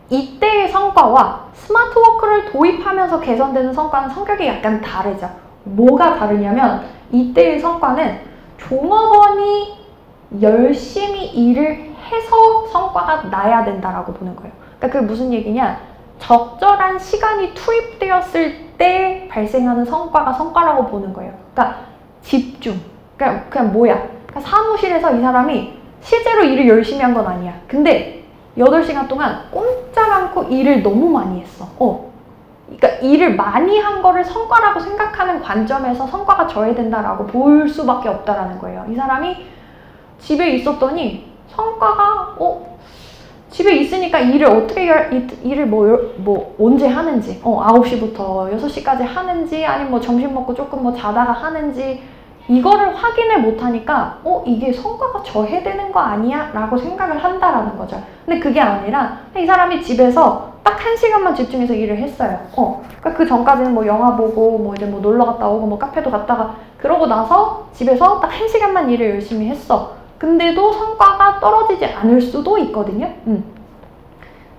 S1: 이때의 성과와 스마트워크를 도입하면서 개선되는 성과는 성격이 약간 다르죠. 뭐가 다르냐면 이때의 성과는 종업원이 열심히 일을 해서 성과가 나야 된다라고 보는 거예요. 그러니까 그게 무슨 얘기냐? 적절한 시간이 투입되었을 때 발생하는 성과가 성과라고 보는 거예요. 그러니까 집중. 그냥 뭐야? 그러니까 사무실에서 이 사람이 실제로 일을 열심히 한 건 아니야. 근데 8시간 동안 꼼짝 않고 일을 너무 많이 했어. 그러니까 일을 많이 한 거를 성과라고 생각하는 관점에서 성과가 저해된다라고 볼 수밖에 없다라는 거예요. 이 사람이 집에 있었더니 성과가 집에 있으니까 일을 어떻게 일을 뭐 언제 하는지 9시부터 6시까지 하는지 아니면 뭐 점심 먹고 조금 뭐 자다가 하는지 이거를 확인을 못하니까 이게 성과가 저해되는 거 아니야? 라고 생각을 한다라는 거죠. 근데 그게 아니라 이 사람이 집에서 딱 1시간만 집중해서 일을 했어요. 그러니까 그 전까지는 뭐 영화 보고 뭐 이제 뭐 놀러 갔다 오고 뭐 카페도 갔다가 그러고 나서 집에서 딱 1시간만 일을 열심히 했어. 근데도 성과가 떨어지지 않을 수도 있거든요.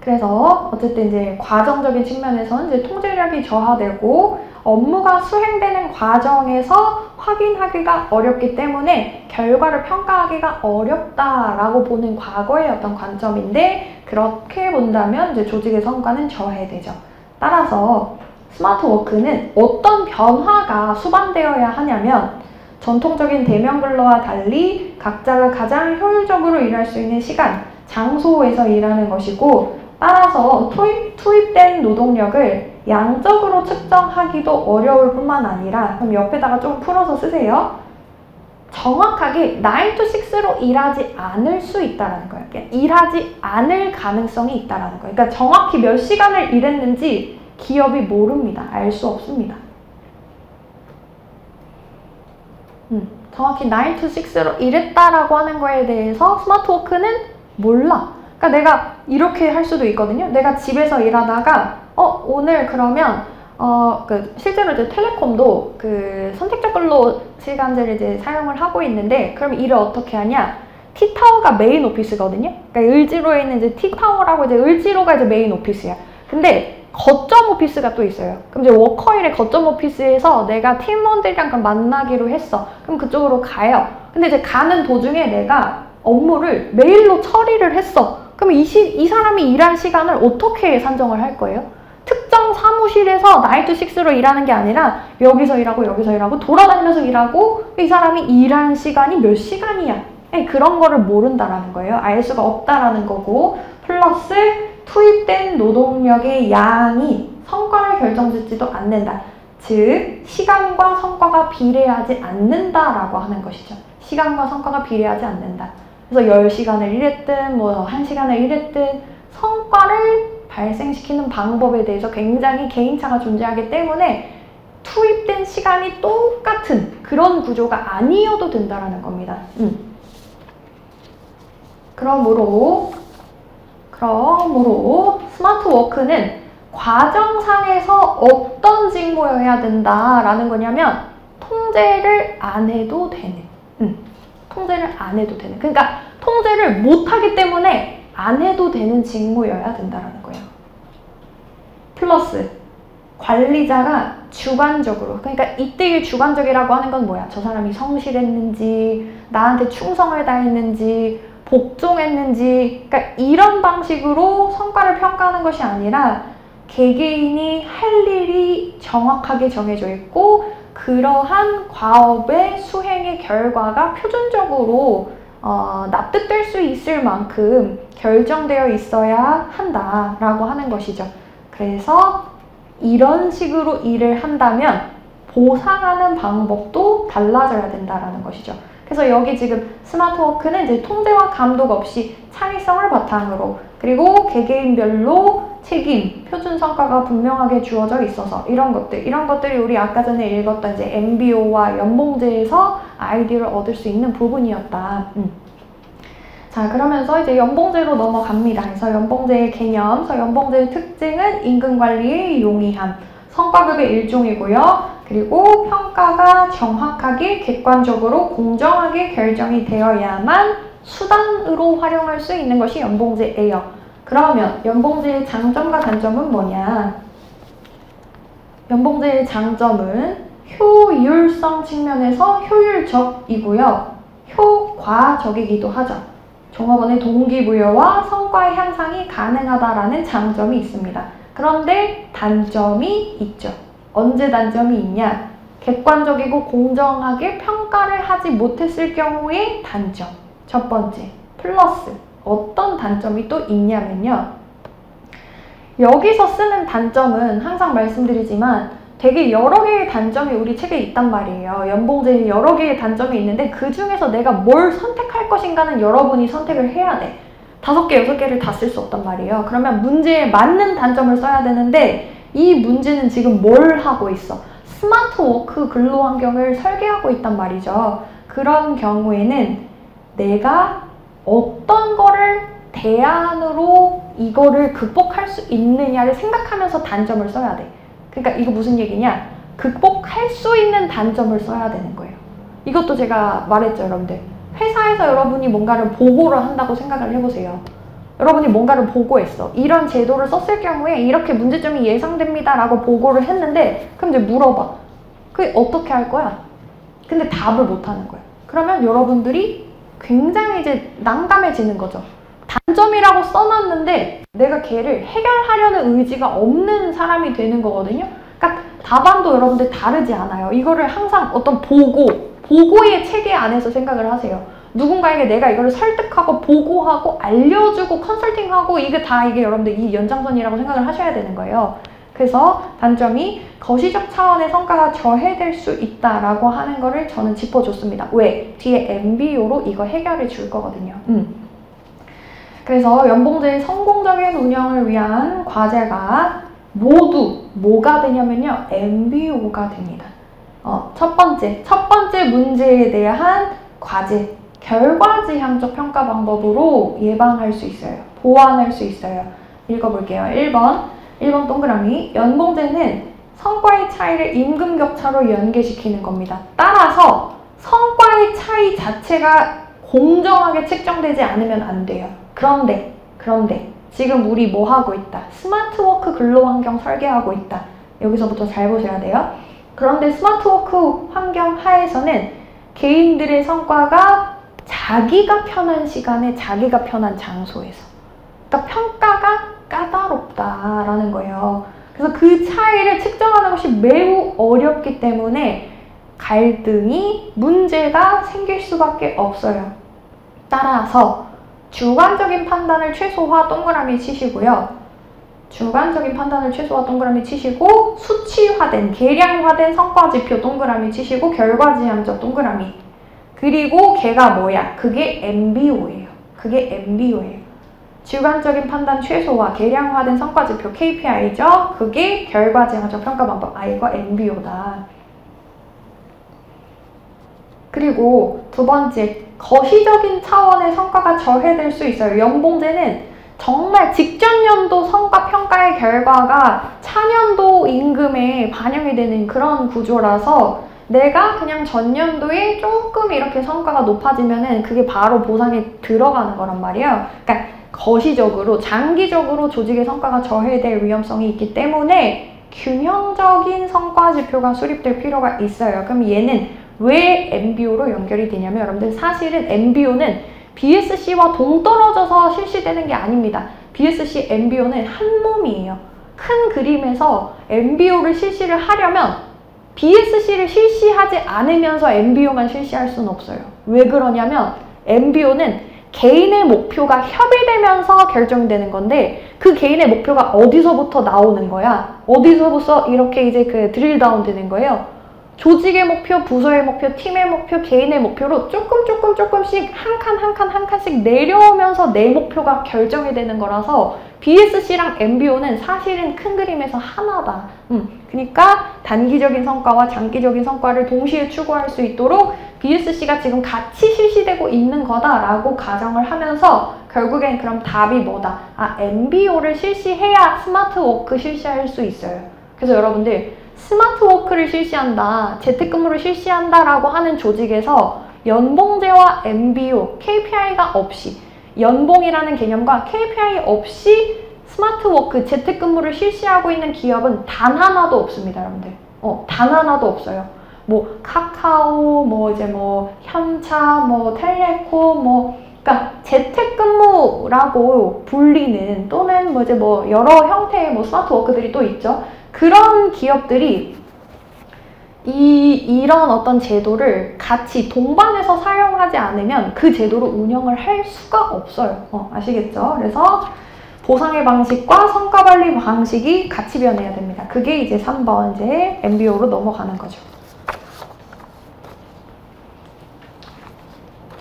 S1: 그래서 어쨌든 이제 과정적인 측면에서는 이제 통제력이 저하되고 업무가 수행되는 과정에서 확인하기가 어렵기 때문에 결과를 평가하기가 어렵다라고 보는 과거의 어떤 관점인데, 그렇게 본다면 이제 조직의 성과는 저해되죠. 따라서 스마트워크는 어떤 변화가 수반되어야 하냐면, 전통적인 대면 근로와 달리 각자가 가장 효율적으로 일할 수 있는 시간, 장소에서 일하는 것이고, 따라서 투입된 노동력을 양적으로 측정하기도 어려울 뿐만 아니라, 그럼 옆에다가 좀 풀어서 쓰세요. 정확하게 9 to 6로 일하지 않을 수 있다는 거예요. 그러니까 일하지 않을 가능성이 있다는 거예요. 그러니까 정확히 몇 시간을 일했는지 기업이 모릅니다. 알 수 없습니다. 정확히 9 to 6로 일했다라고 하는 거에 대해서 스마트워크는 몰라. 그러니까 내가 이렇게 할 수도 있거든요. 내가 집에서 일하다가 오늘 그러면 실제로 이제 텔레콤도 그 선택적 근로 시간제를 이제 사용을 하고 있는데, 그럼 일을 어떻게 하냐? T타워가 메인 오피스거든요. 그러니까 을지로에 있는 이제 T타워라고, 이제 을지로가 이제 메인 오피스야. 근데 거점 오피스가 또 있어요. 그럼 이제 워커힐의 거점 오피스에서 내가 팀원들이랑 그럼 만나기로 했어. 그럼 그쪽으로 가요. 근데 이제 가는 도중에 내가 업무를 메일로 처리를 했어. 그럼 이 사람이 일한 시간을 어떻게 산정을 할 거예요? 특정 사무실에서 9 to 6로 일하는 게 아니라 여기서 일하고 돌아다니면서 일하고, 이 사람이 일한 시간이 몇 시간이야? 그런 거를 모른다라는 거예요. 알 수가 없다라는 거고, 플러스 투입된 노동력의 양이 성과를 결정짓지도 않는다. 즉, 시간과 성과가 비례하지 않는다라고 하는 것이죠. 시간과 성과가 비례하지 않는다. 그래서 10시간을 일했든 뭐 1시간을 일했든 성과를 발생시키는 방법에 대해서 굉장히 개인차가 존재하기 때문에 투입된 시간이 똑같은 그런 구조가 아니어도 된다는 겁니다. 그러므로 스마트워크는 과정상에서 어떤 직무여야 된다라는 거냐면 통제를 안 해도 되는. 통제를 안 해도 되는. 그러니까 통제를 못하기 때문에 안 해도 되는 직무여야 된다는 거예요. 플러스 관리자가 주관적으로, 그러니까 이때의 주관적이라고 하는 건 뭐야? 저 사람이 성실했는지, 나한테 충성을 다했는지, 복종했는지, 그러니까 이런 방식으로 성과를 평가하는 것이 아니라 개개인이 할 일이 정확하게 정해져 있고, 그러한 과업의 수행의 결과가 표준적으로 납득될 수 있을 만큼 결정되어 있어야 한다라고 하는 것이죠. 그래서 이런 식으로 일을 한다면 보상하는 방법도 달라져야 된다라는 것이죠. 그래서 여기 지금 스마트 워크는 이제 통제와 감독 없이 창의성을 바탕으로, 그리고 개개인별로 책임, 표준 성과가 분명하게 주어져 있어서 이런 것들이 우리 아까 전에 읽었던 이제 MBO와 연봉제에서 아이디어를 얻을 수 있는 부분이었다. 자, 그러면서 이제 연봉제로 넘어갑니다. 그래서 연봉제의 개념, 그래서 연봉제의 특징은 임금관리의 용이함, 성과급의 일종이고요. 그리고 평가가 정확하게, 객관적으로, 공정하게 결정이 되어야만 수단으로 활용할 수 있는 것이 연봉제예요. 그러면 연봉제의 장점과 단점은 뭐냐? 연봉제의 장점은 효율성 측면에서 효율적이고요. 효과적이기도 하죠. 종업원의 동기부여와 성과의 향상이 가능하다라는 장점이 있습니다. 그런데 단점이 있죠. 언제 단점이 있냐? 객관적이고 공정하게 평가를 하지 못했을 경우의 단점. 첫 번째, 플러스. 어떤 단점이 또 있냐면요. 여기서 쓰는 단점은 항상 말씀드리지만 되게 여러 개의 단점이 우리 책에 있단 말이에요. 연봉제에 여러 개의 단점이 있는데 그 중에서 내가 뭘 선택할 것인가는 여러분이 선택을 해야 돼. 5개, 6개를 다 쓸 수 없단 말이에요. 그러면 문제에 맞는 단점을 써야 되는데 이 문제는 지금 뭘 하고 있어? 스마트 워크 근로 환경을 설계하고 있단 말이죠. 그런 경우에는 내가 어떤 거를 대안으로 이거를 극복할 수 있느냐를 생각하면서 단점을 써야 돼. 그러니까 이거 무슨 얘기냐? 극복할 수 있는 단점을 써야 되는 거예요. 이것도 제가 말했죠, 여러분들. 회사에서 여러분이 뭔가를 보고를 한다고 생각을 해보세요. 여러분이 뭔가를 보고했어. 이런 제도를 썼을 경우에 이렇게 문제점이 예상됩니다 라고 보고를 했는데 그럼 이제 물어봐. 그게 어떻게 할 거야? 근데 답을 못 하는 거야. 그러면 여러분들이 굉장히 이제 난감해지는 거죠. 단점이라고 써놨는데 내가 걔를 해결하려는 의지가 없는 사람이 되는 거거든요. 그러니까 답안도 여러분들 다르지 않아요. 이거를 항상 어떤 보고의 체계 안에서 생각을 하세요. 누군가에게 내가 이거를 설득하고 보고하고 알려주고 컨설팅하고 이게 여러분들 이 연장선이라고 생각을 하셔야 되는 거예요. 그래서 단점이 거시적 차원의 성과가 저해될 수 있다라고 하는 거를 저는 짚어줬습니다. 왜? 뒤에 MBO로 이거 해결해 줄 거거든요. 그래서 연봉제의 성공적인 운영을 위한 과제가 모두 뭐가 되냐면요. MBO가 됩니다. 첫 번째 문제에 대한 과제, 결과지향적 평가 방법으로 예방할 수 있어요. 보완할 수 있어요. 읽어볼게요. 1번 동그라미. 연봉제는 성과의 차이를 임금 격차로 연계시키는 겁니다. 따라서 성과의 차이 자체가 공정하게 측정되지 않으면 안 돼요. 그런데 지금 우리 뭐 하고 있다? 스마트 워크 근로 환경 설계하고 있다. 여기서부터 잘 보셔야 돼요. 그런데 스마트 워크 환경 하에서는 개인들의 성과가 자기가 편한 시간에 자기가 편한 장소에서, 그러니까 평가가 까다롭다라는 거예요. 그래서 그 차이를 측정하는 것이 매우 어렵기 때문에 갈등이, 문제가 생길 수밖에 없어요. 따라서 주관적인 판단을 최소화 동그라미 치시고요. 주관적인 판단을 최소화 동그라미 치시고, 수치화된, 계량화된 성과지표 동그라미 치시고, 결과지향적 동그라미. 그리고 걔가 뭐야? 그게 MBO예요. 주관적인 판단 최소화, 계량화된 성과지표 KPI죠. 그게 결과지향적 평가 방법. 이거 MBO다. 그리고 두 번째, 거시적인 차원의 성과가 저해될 수 있어요. 연봉제는 정말 직전 연도 성과 평가의 결과가 차년도 임금에 반영이 되는 그런 구조라서 내가 그냥 전년도에 조금 이렇게 성과가 높아지면은 그게 바로 보상에 들어가는 거란 말이에요. 그러니까 거시적으로, 장기적으로 조직의 성과가 저해될 위험성이 있기 때문에 균형적인 성과 지표가 수립될 필요가 있어요. 그럼 얘는 왜 MBO로 연결이 되냐면, 여러분들 사실은 MBO는 BSC와 동떨어져서 실시되는 게 아닙니다. BSC, MBO는 한 몸이에요. 큰 그림에서 MBO를 실시를 하려면 BSC를 실시하지 않으면서 MBO만 실시할 수는 없어요. 왜 그러냐면 MBO는 개인의 목표가 협의되면서 결정되는 건데 그 개인의 목표가 어디서부터 나오는 거야? 어디서부터 이렇게 이제 그 드릴 다운 되는 거예요? 조직의 목표, 부서의 목표, 팀의 목표, 개인의 목표로 조금씩 한 칸씩 내려오면서 내 목표가 결정이 되는 거라서 BSC랑 MBO는 사실은 큰 그림에서 하나다. 그러니까 단기적인 성과와 장기적인 성과를 동시에 추구할 수 있도록 BSC가 지금 같이 실시되고 있는 거다라고 가정을 하면서 결국엔 그럼 답이 뭐다? MBO를 실시해야 스마트 워크 실시할 수 있어요. 그래서 여러분들 스마트 워크를 실시한다, 재택근무를 실시한다라고 하는 조직에서 연봉제와 MBO, KPI가 없이 연봉이라는 개념과 KPI 없이 스마트 워크, 재택근무를 실시하고 있는 기업은 단 하나도 없습니다, 여러분들. 단 하나도 없어요. 뭐 카카오, 현차, 텔레콤, 그러니까 재택근무라고 불리는 또는 여러 형태의 스마트 워크들이 또 있죠. 그런 기업들이 이런 어떤 제도를 같이 동반해서 사용하지 않으면 그 제도로 운영을 할 수가 없어요. 아시겠죠? 그래서 보상의 방식과 성과관리 방식이 같이 변해야 됩니다. 그게 이제 3번 이제 MBO로 넘어가는 거죠.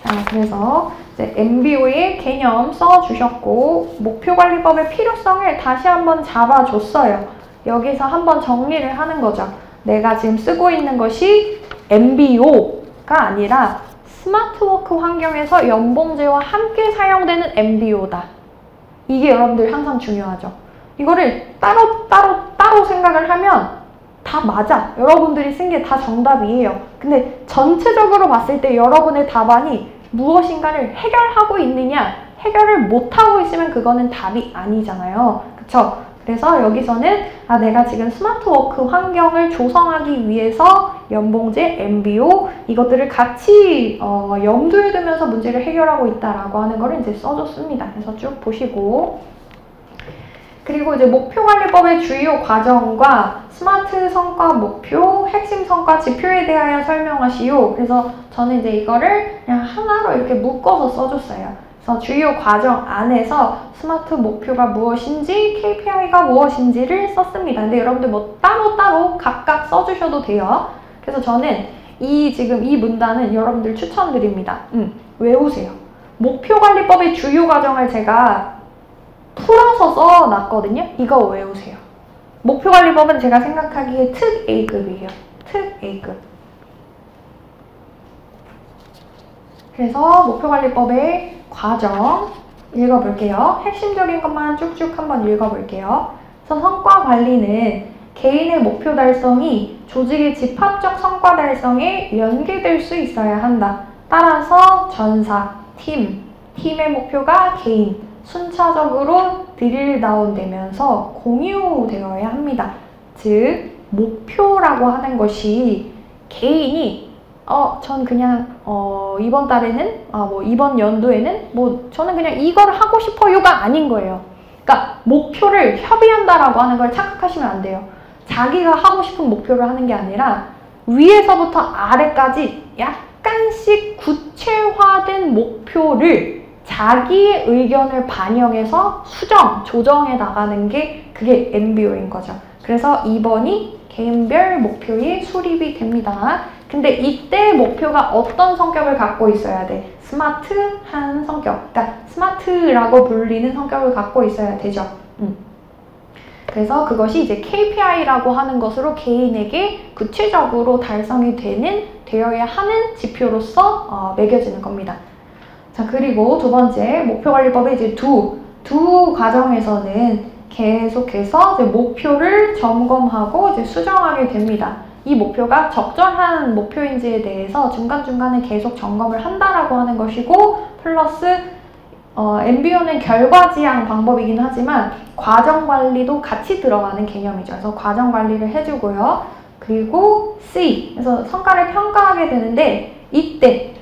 S1: 자, 그래서 이제 MBO의 개념 써주셨고 목표관리법의 필요성을 다시 한번 잡아줬어요. 여기서 한번 정리를 하는 거죠. 내가 지금 쓰고 있는 것이 MBO가 아니라 스마트워크 환경에서 연봉제와 함께 사용되는 MBO다. 이게 여러분들 항상 중요하죠. 이거를 따로 생각을 하면 다 맞아. 여러분들이 쓴 게 다 정답이에요. 근데 전체적으로 봤을 때 여러분의 답안이 무엇인가를 해결하고 있느냐, 해결을 못하고 있으면 그거는 답이 아니잖아요. 그쵸? 그래서 여기서는 내가 지금 스마트워크 환경을 조성하기 위해서 연봉제, MBO 이것들을 같이 염두에 두면서 문제를 해결하고 있다라고 하는 거를 이제 써줬습니다. 그래서 쭉 보시고 그리고 이제 목표관리법의 주요 과정과 스마트 성과 목표, 핵심 성과 지표에 대하여 설명하시오. 그래서 저는 이제 이거를 그냥 하나로 이렇게 묶어서 써줬어요. 그래서 주요 과정 안에서 스마트 목표가 무엇인지, KPI가 무엇인지를 썼습니다. 근데 여러분들 따로 각각 써주셔도 돼요. 그래서 저는 지금 이 문단은 여러분들 추천드립니다. 외우세요. 목표관리법의 주요 과정을 제가 풀어서 써놨거든요. 이거 외우세요. 목표관리법은 제가 생각하기에 특 A급이에요. 특 A급. 그래서 목표관리법의 과정 읽어볼게요. 핵심적인 것만 쭉쭉 한번 읽어볼게요. 그래서 성과관리는 개인의 목표 달성이 조직의 집합적 성과 달성에 연계될 수 있어야 한다. 따라서 전사, 팀의 목표가 개인, 순차적으로 드릴 다운 되면서 공유되어야 합니다. 즉, 목표라고 하는 것이 개인이 전 그냥 이번 달에는 이번 연도에는 저는 그냥 이걸 하고 싶어요가 아닌 거예요. 그러니까 목표를 협의한다라고 하는 걸 착각하시면 안 돼요. 자기가 하고 싶은 목표를 하는 게 아니라 위에서부터 아래까지 약간씩 구체화된 목표를 자기의 의견을 반영해서 조정해 나가는 게 그게 MBO인 거죠. 그래서 2번이 개인별 목표의 수립이 됩니다. 근데 이때 목표가 어떤 성격을 갖고 있어야 돼? 스마트한 성격. 그러니까 스마트라고 불리는 성격을 갖고 있어야 되죠. 그래서 그것이 이제 KPI라고 하는 것으로 개인에게 구체적으로 달성이 되어야 하는 지표로서 매겨지는 겁니다. 자, 그리고 두 번째, 목표관리법의 이제 두 과정에서는 계속해서 이제 목표를 점검하고 이제 수정하게 됩니다. 이 목표가 적절한 목표인지에 대해서 중간중간에 계속 점검을 한다라고 하는 것이고, 플러스 MBO는 결과지향 방법이긴 하지만 과정관리도 같이 들어가는 개념이죠. 그래서 과정관리를 해주고요. 그리고 C, 그래서 성과를 평가하게 되는데 이때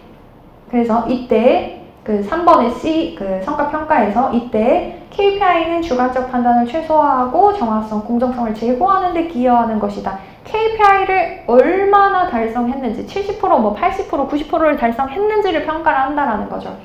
S1: 그 3번의 C, 그 성과평가에서 이때 KPI는 주관적 판단을 최소화하고 정확성, 공정성을 제고하는 데 기여하는 것이다. KPI를 얼마나 달성했는지, 70%, 80%, 90%를 달성했는지를 평가를 한다라는 거죠.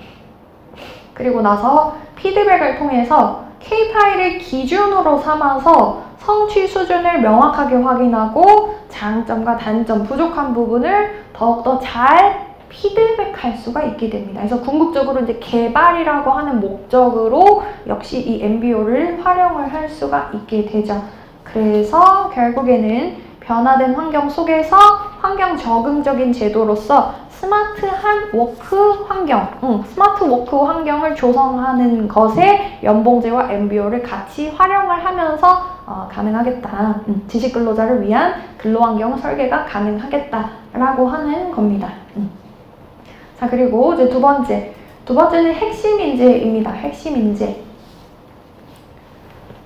S1: 그리고 나서 피드백을 통해서 K 파일을 기준으로 삼아서 성취 수준을 명확하게 확인하고 장점과 단점, 부족한 부분을 더욱더 잘 피드백할 수가 있게 됩니다. 그래서 궁극적으로 이제 개발이라고 하는 목적으로 역시 이 MBO를 활용을 할 수가 있게 되죠. 그래서 결국에는 변화된 환경 속에서 환경 적응적인 제도로서 스마트한 워크 환경, 스마트 워크 환경을 조성하는 것에 연봉제와 MBO를 같이 활용을 하면서 가능하겠다. 지식 근로자를 위한 근로환경 설계가 가능하겠다라고 하는 겁니다. 자, 그리고 이제 두 번째는 핵심 인재입니다. 핵심 인재.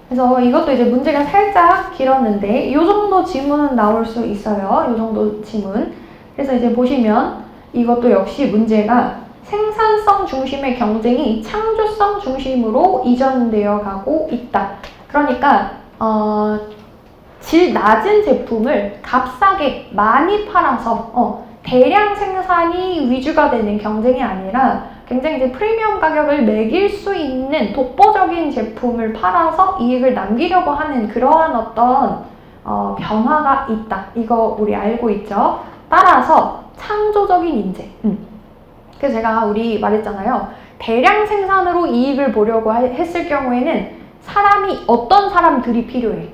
S1: 그래서 이것도 이제 문제가 살짝 길었는데 이 정도 지문은 나올 수 있어요. 이 정도 지문. 그래서 이제 보시면 이것도 역시 문제가 생산성 중심의 경쟁이 창조성 중심으로 이전되어 가고 있다. 그러니까 질 낮은 제품을 값싸게 많이 팔아서 대량 생산이 위주가 되는 경쟁이 아니라 굉장히 이제 프리미엄 가격을 매길 수 있는 독보적인 제품을 팔아서 이익을 남기려고 하는 그러한 어떤 변화가 있다. 이거 우리 알고 있죠? 따라서 창조적인 인재. 그래서 제가 우리 말했잖아요. 대량 생산으로 이익을 보려고 했을 경우에는 어떤 사람들이 필요해?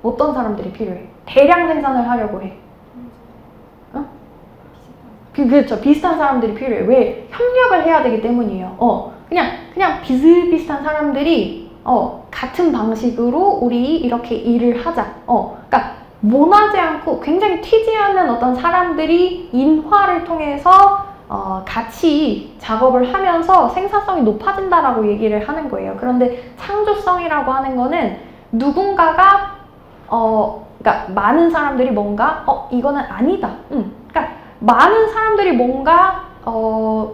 S1: 어떤 사람들이 필요해? 대량 생산을 하려고 해. 그렇죠. 비슷한 사람들이 필요해. 왜? 협력을 해야 되기 때문이에요. 그냥 비슷비슷한 사람들이 같은 방식으로 우리 이렇게 일을 하자. 그러니까 모나지 않고 굉장히 튀지 않는 어떤 사람들이 인화를 통해서 같이 작업을 하면서 생산성이 높아진다라고 얘기를 하는 거예요. 그런데 창조성이라고 하는 거는 누군가가 그러니까 많은 사람들이 뭔가 이거는 아니다. 그러니까 많은 사람들이 뭔가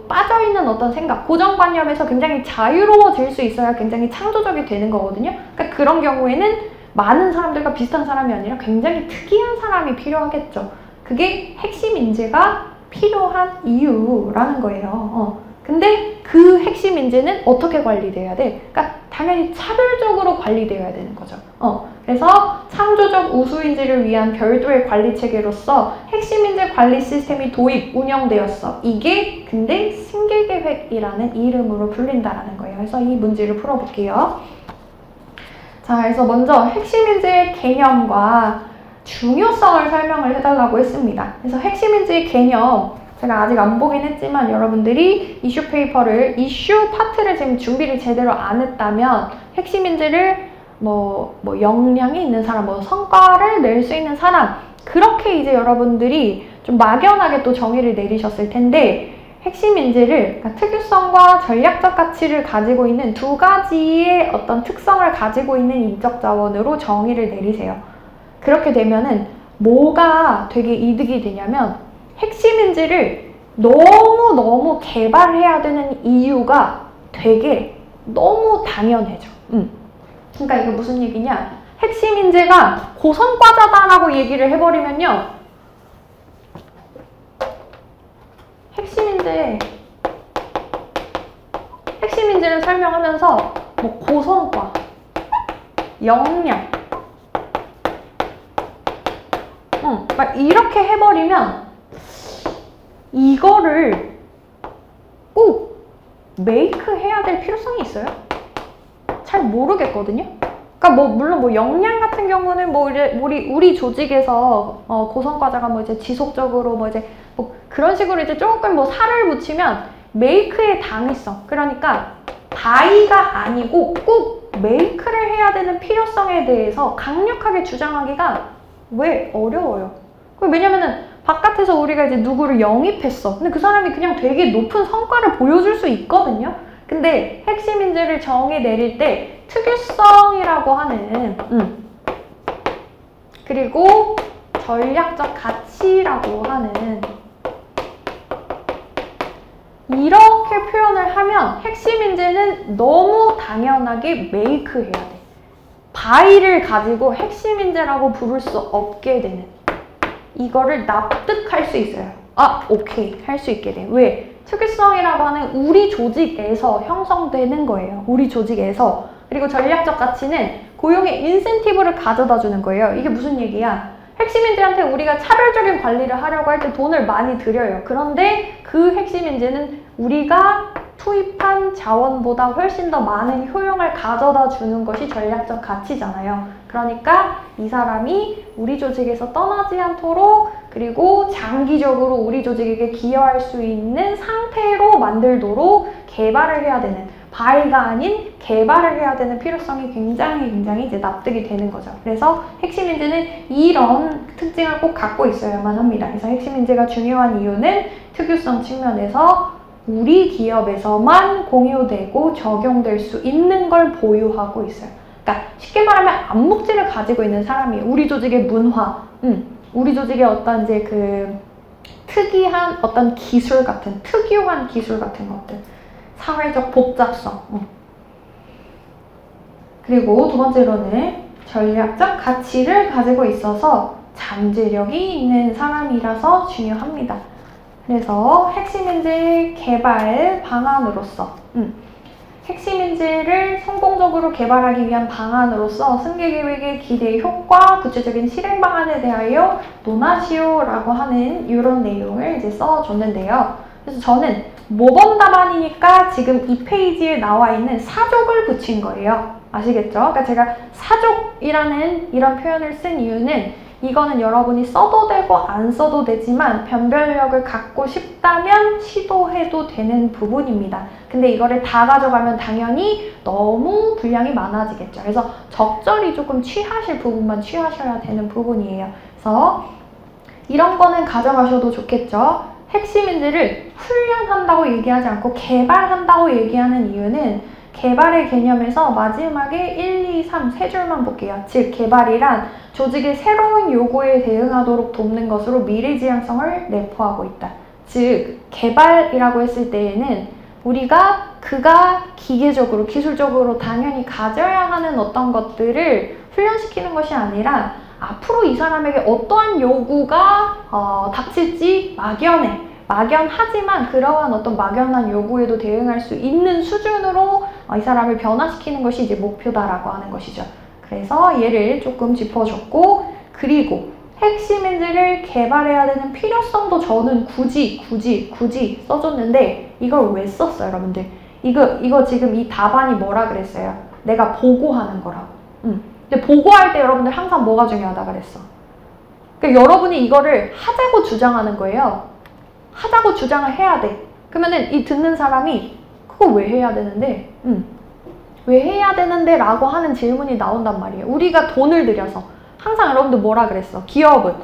S1: 빠져있는 어떤 생각, 고정관념에서 굉장히 자유로워질 수 있어야 굉장히 창조적이 되는 거거든요. 그러니까 그런 경우에는 많은 사람들과 비슷한 사람이 아니라 굉장히 특이한 사람이 필요하겠죠. 그게 핵심 인재가 필요한 이유라는 거예요. 근데 그 핵심 인재는 어떻게 관리돼야 돼? 그러니까 당연히 차별적으로 관리되어야 되는 거죠. 그래서 창조적 우수 인재를 위한 별도의 관리 체계로서 핵심 인재 관리 시스템이 도입, 운영되었어. 이게 근데 승계계획이라는 이름으로 불린다라는 거예요. 그래서 이 문제를 풀어볼게요. 자, 그래서 먼저 핵심 인재의 개념과 중요성을 설명을 해달라고 했습니다. 그래서 핵심 인재의 개념, 제가 아직 안 보긴 했지만 여러분들이 이슈 페이퍼를, 이슈 파트를 지금 준비를 제대로 안 했다면 핵심 인재를 역량이 있는 사람, 성과를 낼 수 있는 사람, 그렇게 이제 여러분들이 좀 막연하게 또 정의를 내리셨을 텐데 핵심 인재를, 그러니까 특유성과 전략적 가치를 가지고 있는 두 가지의 어떤 특성을 가지고 있는 인적 자원으로 정의를 내리세요. 그렇게 되면은 뭐가 되게 이득이 되냐면 핵심 인재를 너무 개발해야 되는 이유가 되게 너무 당연해져. 그러니까 이게 무슨 얘기냐? 핵심 인재가 고성과자다라고 얘기를 해버리면요. 핵심 인재를 설명하면서 고성과, 역량, 막 이렇게 해버리면 이거를 꼭 메이크 해야 될 필요성이 있어요? 잘 모르겠거든요. 그러니까 물론 역량 같은 경우는 우리 조직에서 고성과자가 이제 지속적으로 그런 식으로 이제 조금 살을 붙이면 메이크의 당위성, 그러니까 바이가 아니고 꼭 메이크를 해야 되는 필요성에 대해서 강력하게 주장하기가 왜 어려워요? 왜냐면은 바깥에서 우리가 이제 누구를 영입했어. 근데 그 사람이 그냥 되게 높은 성과를 보여줄 수 있거든요. 근데 핵심 인재를 정의 내릴 때 특유성이라고 하는 그리고 전략적 가치라고 하는 이렇게 표현을 하면 핵심 인재는 너무 당연하게 메이크 해야 돼. 바이를 가지고 핵심 인재라고 부를 수 없게 되는, 이거를 납득할 수 있어요. 오케이, 할 수 있게 돼. 왜? 특유성이라고 하는 우리 조직에서 형성되는 거예요. 우리 조직에서. 그리고 전략적 가치는 고용의 인센티브를 가져다 주는 거예요. 이게 무슨 얘기야? 핵심인재한테 우리가 차별적인 관리를 하려고 할 때 돈을 많이 들여요. 그런데 그 핵심인재는 우리가 투입한 자원보다 훨씬 더 많은 효용을 가져다 주는 것이 전략적 가치잖아요. 그러니까 이 사람이 우리 조직에서 떠나지 않도록 그리고 장기적으로 우리 조직에게 기여할 수 있는 상태로 만들도록 개발을 해야 되는, 바이가 아닌 개발을 해야 되는 필요성이 굉장히 이제 납득이 되는 거죠. 그래서 핵심인재는 이런 특징을 꼭 갖고 있어야만 합니다. 그래서 핵심인재가 중요한 이유는 특유성 측면에서 우리 기업에서만 공유되고 적용될 수 있는 걸 보유하고 있어요. 그러니까 쉽게 말하면 암묵지를 가지고 있는 사람이에요. 우리 조직의 문화, 우리 조직의 어떤 이제 그 특이한 어떤 기술 같은, 특유한 기술 같은 것들, 사회적 복잡성. 그리고 두 번째로는 전략적 가치를 가지고 있어서 잠재력이 있는 사람이라서 중요합니다. 그래서 핵심인재 개발 방안으로서 핵심인재를 성공적으로 개발하기 위한 방안으로서 승계계획의 기대 효과, 구체적인 실행 방안에 대하여 논하시오라고 하는 이런 내용을 이제 써줬는데요. 그래서 저는 모범 답안이니까 지금 이 페이지에 나와 있는 사족을 붙인 거예요. 아시겠죠? 그러니까 제가 사족이라는 이런 표현을 쓴 이유는 이거는 여러분이 써도 되고 안 써도 되지만 변별력을 갖고 싶다면 시도해도 되는 부분입니다. 근데 이거를 다 가져가면 당연히 너무 분량이 많아지겠죠. 그래서 적절히 조금 취하실 부분만 취하셔야 되는 부분이에요. 그래서 이런 거는 가져가셔도 좋겠죠. 핵심인재를 훈련한다고 얘기하지 않고 개발한다고 얘기하는 이유는 개발의 개념에서 마지막에 1, 2, 3 세 줄만 볼게요. 즉 개발이란 조직의 새로운 요구에 대응하도록 돕는 것으로 미래지향성을 내포하고 있다. 즉 개발이라고 했을 때에는 우리가 그가 기계적으로, 기술적으로 당연히 가져야 하는 어떤 것들을 훈련시키는 것이 아니라 앞으로 이 사람에게 어떠한 요구가 닥칠지 막연하지만 그러한 어떤 막연한 요구에도 대응할 수 있는 수준으로 이 사람을 변화시키는 것이 이제 목표다라고 하는 것이죠. 그래서 얘를 조금 짚어줬고, 그리고 핵심인재를 개발해야 되는 필요성도 저는 굳이 써줬는데 이걸 왜 썼어요, 여러분들? 이거 지금 이 답안이 뭐라 그랬어요? 내가 보고하는 거라고. 근데 보고할 때 여러분들 항상 뭐가 중요하다 그랬어? 그러니까 여러분이 이거를 하자고 주장하는 거예요. 하자고 주장을 해야 돼. 그러면은 이 듣는 사람이 그거 왜 해야 되는데? 왜 해야 되는데? 라고 하는 질문이 나온단 말이에요. 우리가 돈을 들여서. 항상 여러분들 뭐라 그랬어? 기업은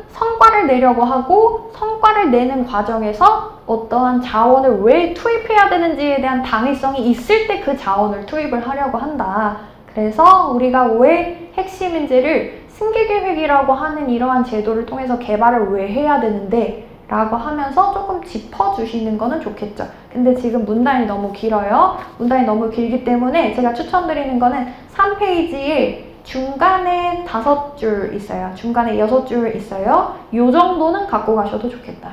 S1: 성과를 내려고 하고 성과를 내는 과정에서 어떠한 자원을 왜 투입해야 되는지에 대한 당위성이 있을 때 그 자원을 투입을 하려고 한다. 그래서 우리가 왜 핵심인재를 승계계획이라고 하는 이러한 제도를 통해서 개발을 왜 해야 되는데? 라고 하면서 조금 짚어주시는 거는 좋겠죠. 근데 지금 문단이 너무 길어요. 문단이 너무 길기 때문에 제가 추천드리는 거는 3페이지에 중간에 5줄 있어요. 중간에 6줄 있어요. 요 정도는 갖고 가셔도 좋겠다.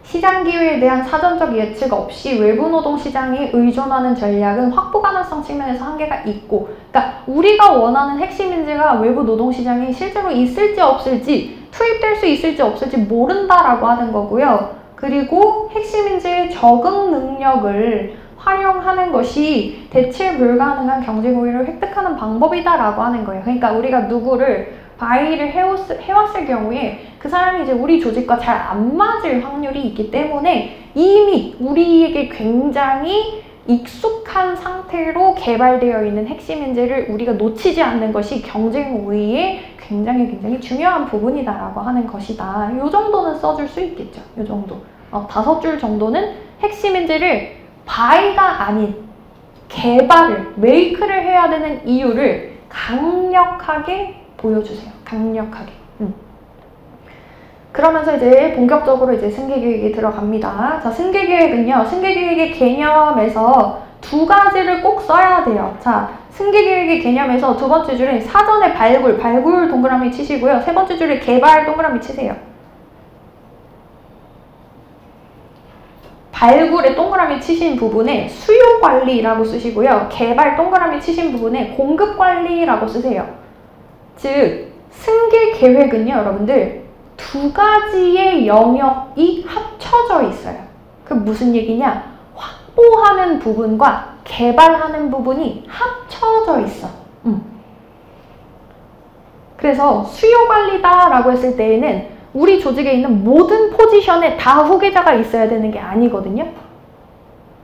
S1: 시장 기회에 대한 사전적 예측 없이 외부 노동 시장에 의존하는 전략은 확보 가능성 측면에서 한계가 있고, 그러니까 우리가 원하는 핵심인재가 외부 노동 시장에 실제로 있을지 없을지, 투입될 수 있을지 없을지 모른다라고 하는 거고요. 그리고 핵심인재의 적응 능력을 활용하는 것이 대체 불가능한 경쟁 우위를 획득하는 방법이다라고 하는 거예요. 그러니까 우리가 누구를 바이를 해왔을 경우에 그 사람이 이제 우리 조직과 잘 안 맞을 확률이 있기 때문에 이미 우리에게 굉장히 익숙한 상태로 개발되어 있는 핵심인재를 우리가 놓치지 않는 것이 경쟁 우위의 굉장히 중요한 부분이다라고 하는 것이다. 이 정도는 써줄 수 있겠죠. 이 정도. 5줄 정도는 핵심인재를 바이가 아닌 개발을, 메이크를 해야 되는 이유를 강력하게 보여주세요. 강력하게. 그러면서 이제 본격적으로 이제 승계계획이 들어갑니다. 자, 승계계획은요, 승계계획의 개념에서 2가지를 꼭 써야 돼요. 자, 승계계획의 개념에서 두 번째 줄에 사전에 발굴 동그라미 치시고요. 세 번째 줄에 개발 동그라미 치세요. 발굴에 동그라미 치신 부분에 수요 관리라고 쓰시고요. 개발 동그라미 치신 부분에 공급 관리라고 쓰세요. 즉 승계 계획은요, 여러분들 두 가지의 영역이 합쳐져 있어요. 그 무슨 얘기냐? 확보하는 부분과 개발하는 부분이 합쳐져 있어. 그래서 수요 관리다라고 했을 때에는 우리 조직에 있는 모든 포지션에 다 후계자가 있어야 되는 게 아니거든요.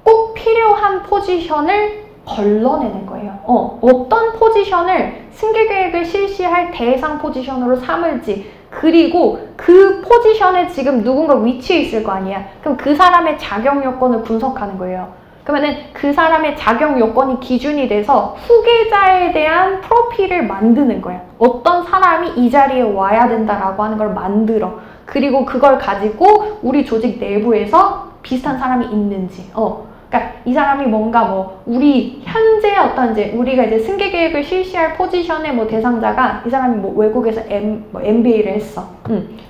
S1: 꼭 필요한 포지션을 걸러내는 거예요. 어떤 포지션을 승계 계획을 실시할 대상 포지션으로 삼을지, 그리고 그 포지션에 지금 누군가 위치해 있을 거 아니야. 그럼 그 사람의 자격 요건을 분석하는 거예요. 그러면은 그 사람의 자격 요건이 기준이 돼서 후계자에 대한 프로필을 만드는 거야. 어떤 사람이 이 자리에 와야 된다라고 하는 걸 만들어. 그리고 그걸 가지고 우리 조직 내부에서 비슷한 사람이 있는지. 그러니까 이 사람이 뭔가 뭐 우리 현재 어떤 이제 우리가 이제 승계 계획을 실시할 포지션의 뭐 대상자가 이 사람이 뭐 외국에서 MBA를 했어.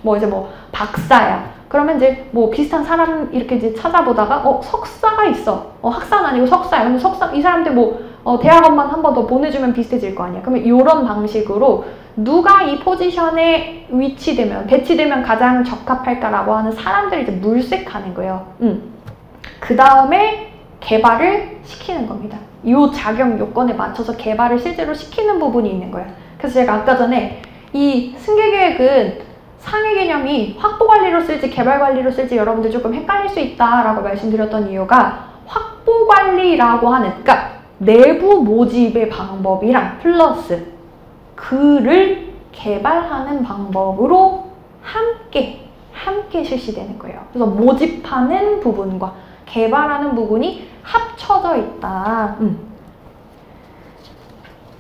S1: 뭐 이제 뭐 박사야. 그러면 이제 뭐 비슷한 사람 이렇게 이제 찾아보다가 석사가 있어. 학사는 아니고 석사야. 근데 석사 이 사람들 뭐 대학원만 한 번 더 보내주면 비슷해질 거 아니야. 그러면 이런 방식으로 누가 이 포지션에 위치되면 배치되면 가장 적합할까라고 하는 사람들을 이제 물색하는 거예요. 그 다음에 개발을 시키는 겁니다. 이 자격 요건에 맞춰서 개발을 실제로 시키는 부분이 있는 거예요. 그래서 제가 아까 전에 이 승계 계획은 상위 개념이 확보 관리로 쓸지 개발 관리로 쓸지 여러분들 조금 헷갈릴 수 있다라고 말씀드렸던 이유가 확보 관리라고 하는, 그러니까 내부 모집의 방법이랑 플러스 글을 개발하는 방법으로 함께 실시되는 거예요. 그래서 모집하는 부분과 개발하는 부분이 합쳐져 있다.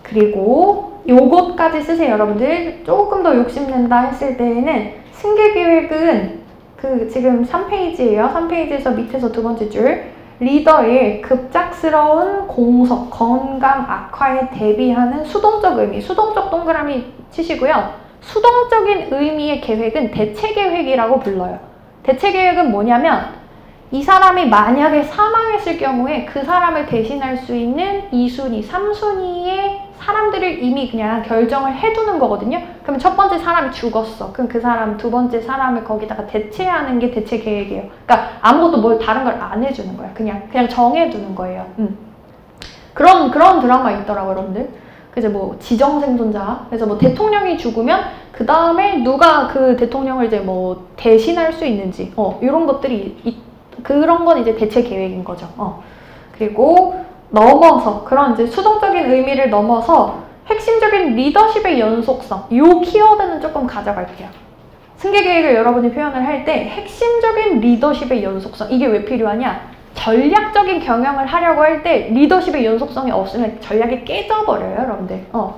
S1: 그리고 요것까지 쓰세요. 여러분들 조금 더 욕심낸다 했을 때에는 승계 계획은 그 지금 3페이지예요. 3페이지에서 밑에서 두 번째 줄 리더의 급작스러운 공석, 건강 악화에 대비하는 수동적 의미, 수동적 동그라미 치시고요. 수동적인 의미의 계획은 대체 계획이라고 불러요. 대체 계획은 뭐냐면 이 사람이 만약에 사망했을 경우에 그 사람을 대신할 수 있는 2순위, 3순위의 사람들을 이미 그냥 결정을 해두는 거거든요. 그럼 첫 번째 사람이 죽었어. 그럼 그 사람, 두 번째 사람을 거기다가 대체하는 게 대체 계획이에요. 그러니까 아무것도 뭘 다른 걸 안 해주는 거예요. 그냥 정해두는 거예요. 그런 드라마 있더라고요, 여러분들. 그래서 뭐 지정생존자. 그래서 뭐 대통령이 죽으면 그 다음에 누가 그 대통령을 이제 뭐 대신할 수 있는지, 이런 것들이 그런 건 이제 대체 계획인 거죠. 그리고 넘어서 그런 이제 수동적인 의미를 넘어서 핵심적인 리더십의 연속성, 이 키워드는 조금 가져갈게요. 승계 계획을 여러분이 표현을 할 때 핵심적인 리더십의 연속성, 이게 왜 필요하냐? 전략적인 경영을 하려고 할 때 리더십의 연속성이 없으면 전략이 깨져버려요, 여러분들. 그래서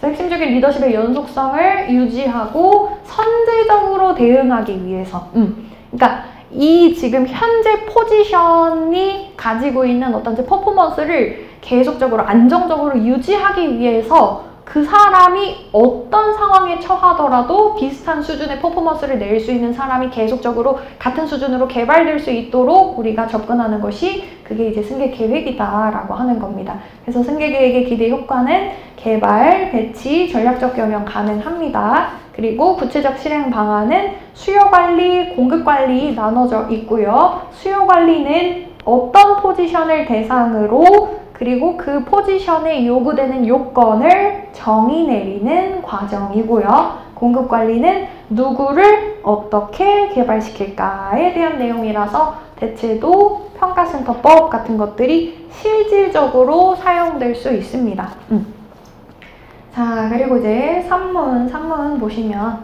S1: 핵심적인 리더십의 연속성을 유지하고 선제적으로 대응하기 위해서. 그러니까 이 지금 현재 포지션이 가지고 있는 어떤 퍼포먼스를 계속적으로 안정적으로 유지하기 위해서 그 사람이 어떤 상황에 처하더라도 비슷한 수준의 퍼포먼스를 낼 수 있는 사람이 계속적으로 같은 수준으로 개발될 수 있도록 우리가 접근하는 것이 그게 이제 승계 계획이다라고 하는 겁니다. 그래서 승계 계획의 기대 효과는 개발, 배치, 전략적 경영 가능합니다. 그리고 구체적 실행 방안은 수요 관리, 공급 관리 나눠져 있고요. 수요 관리는 어떤 포지션을 대상으로 그리고 그 포지션에 요구되는 요건을 정의 내리는 과정이고요. 공급 관리는 누구를 어떻게 개발시킬까에 대한 내용이라서 대체도 평가센터법 같은 것들이 실질적으로 사용될 수 있습니다. 자, 그리고 이제 산문 보시면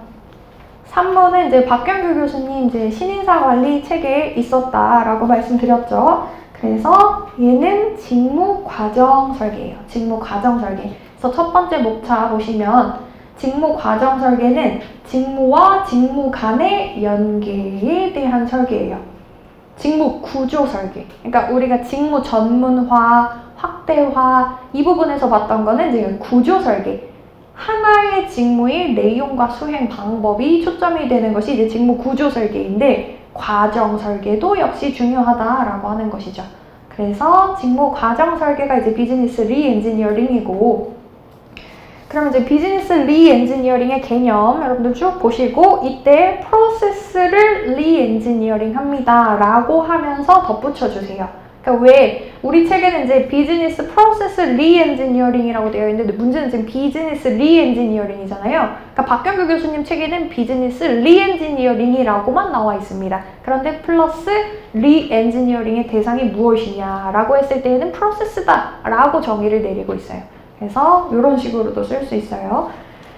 S1: 산문은 이제 박경규 교수님 이제 신인사 관리 체계에 있었다라고 말씀드렸죠. 그래서 얘는 직무 과정 설계예요. 직무 과정 설계. 그래서 첫 번째 목차 보시면 직무 과정 설계는 직무와 직무 간의 연계에 대한 설계예요. 직무 구조 설계. 그러니까 우리가 직무 전문화, 확대화 이 부분에서 봤던 거는 이제 구조 설계. 하나의 직무의 내용과 수행 방법이 초점이 되는 것이 이제 직무 구조 설계인데 과정 설계도 역시 중요하다라고 하는 것이죠. 그래서 직무 과정 설계가 이제 비즈니스 리엔지니어링이고, 그럼 이제 비즈니스 리엔지니어링의 개념 여러분들 쭉 보시고 이때 프로세스를 리엔지니어링 합니다 라고 하면서 덧붙여 주세요. 그러니까 왜 우리 책에는 이제 비즈니스 프로세스 리엔지니어링이라고 되어 있는데 문제는 지금 비즈니스 리엔지니어링이잖아요. 그러니까 박경규 교수님 책에는 비즈니스 리엔지니어링이라고만 나와 있습니다. 그런데 플러스 리엔지니어링의 대상이 무엇이냐라고 했을 때에는 프로세스다 라고 정의를 내리고 있어요. 그래서 이런 식으로도 쓸 수 있어요.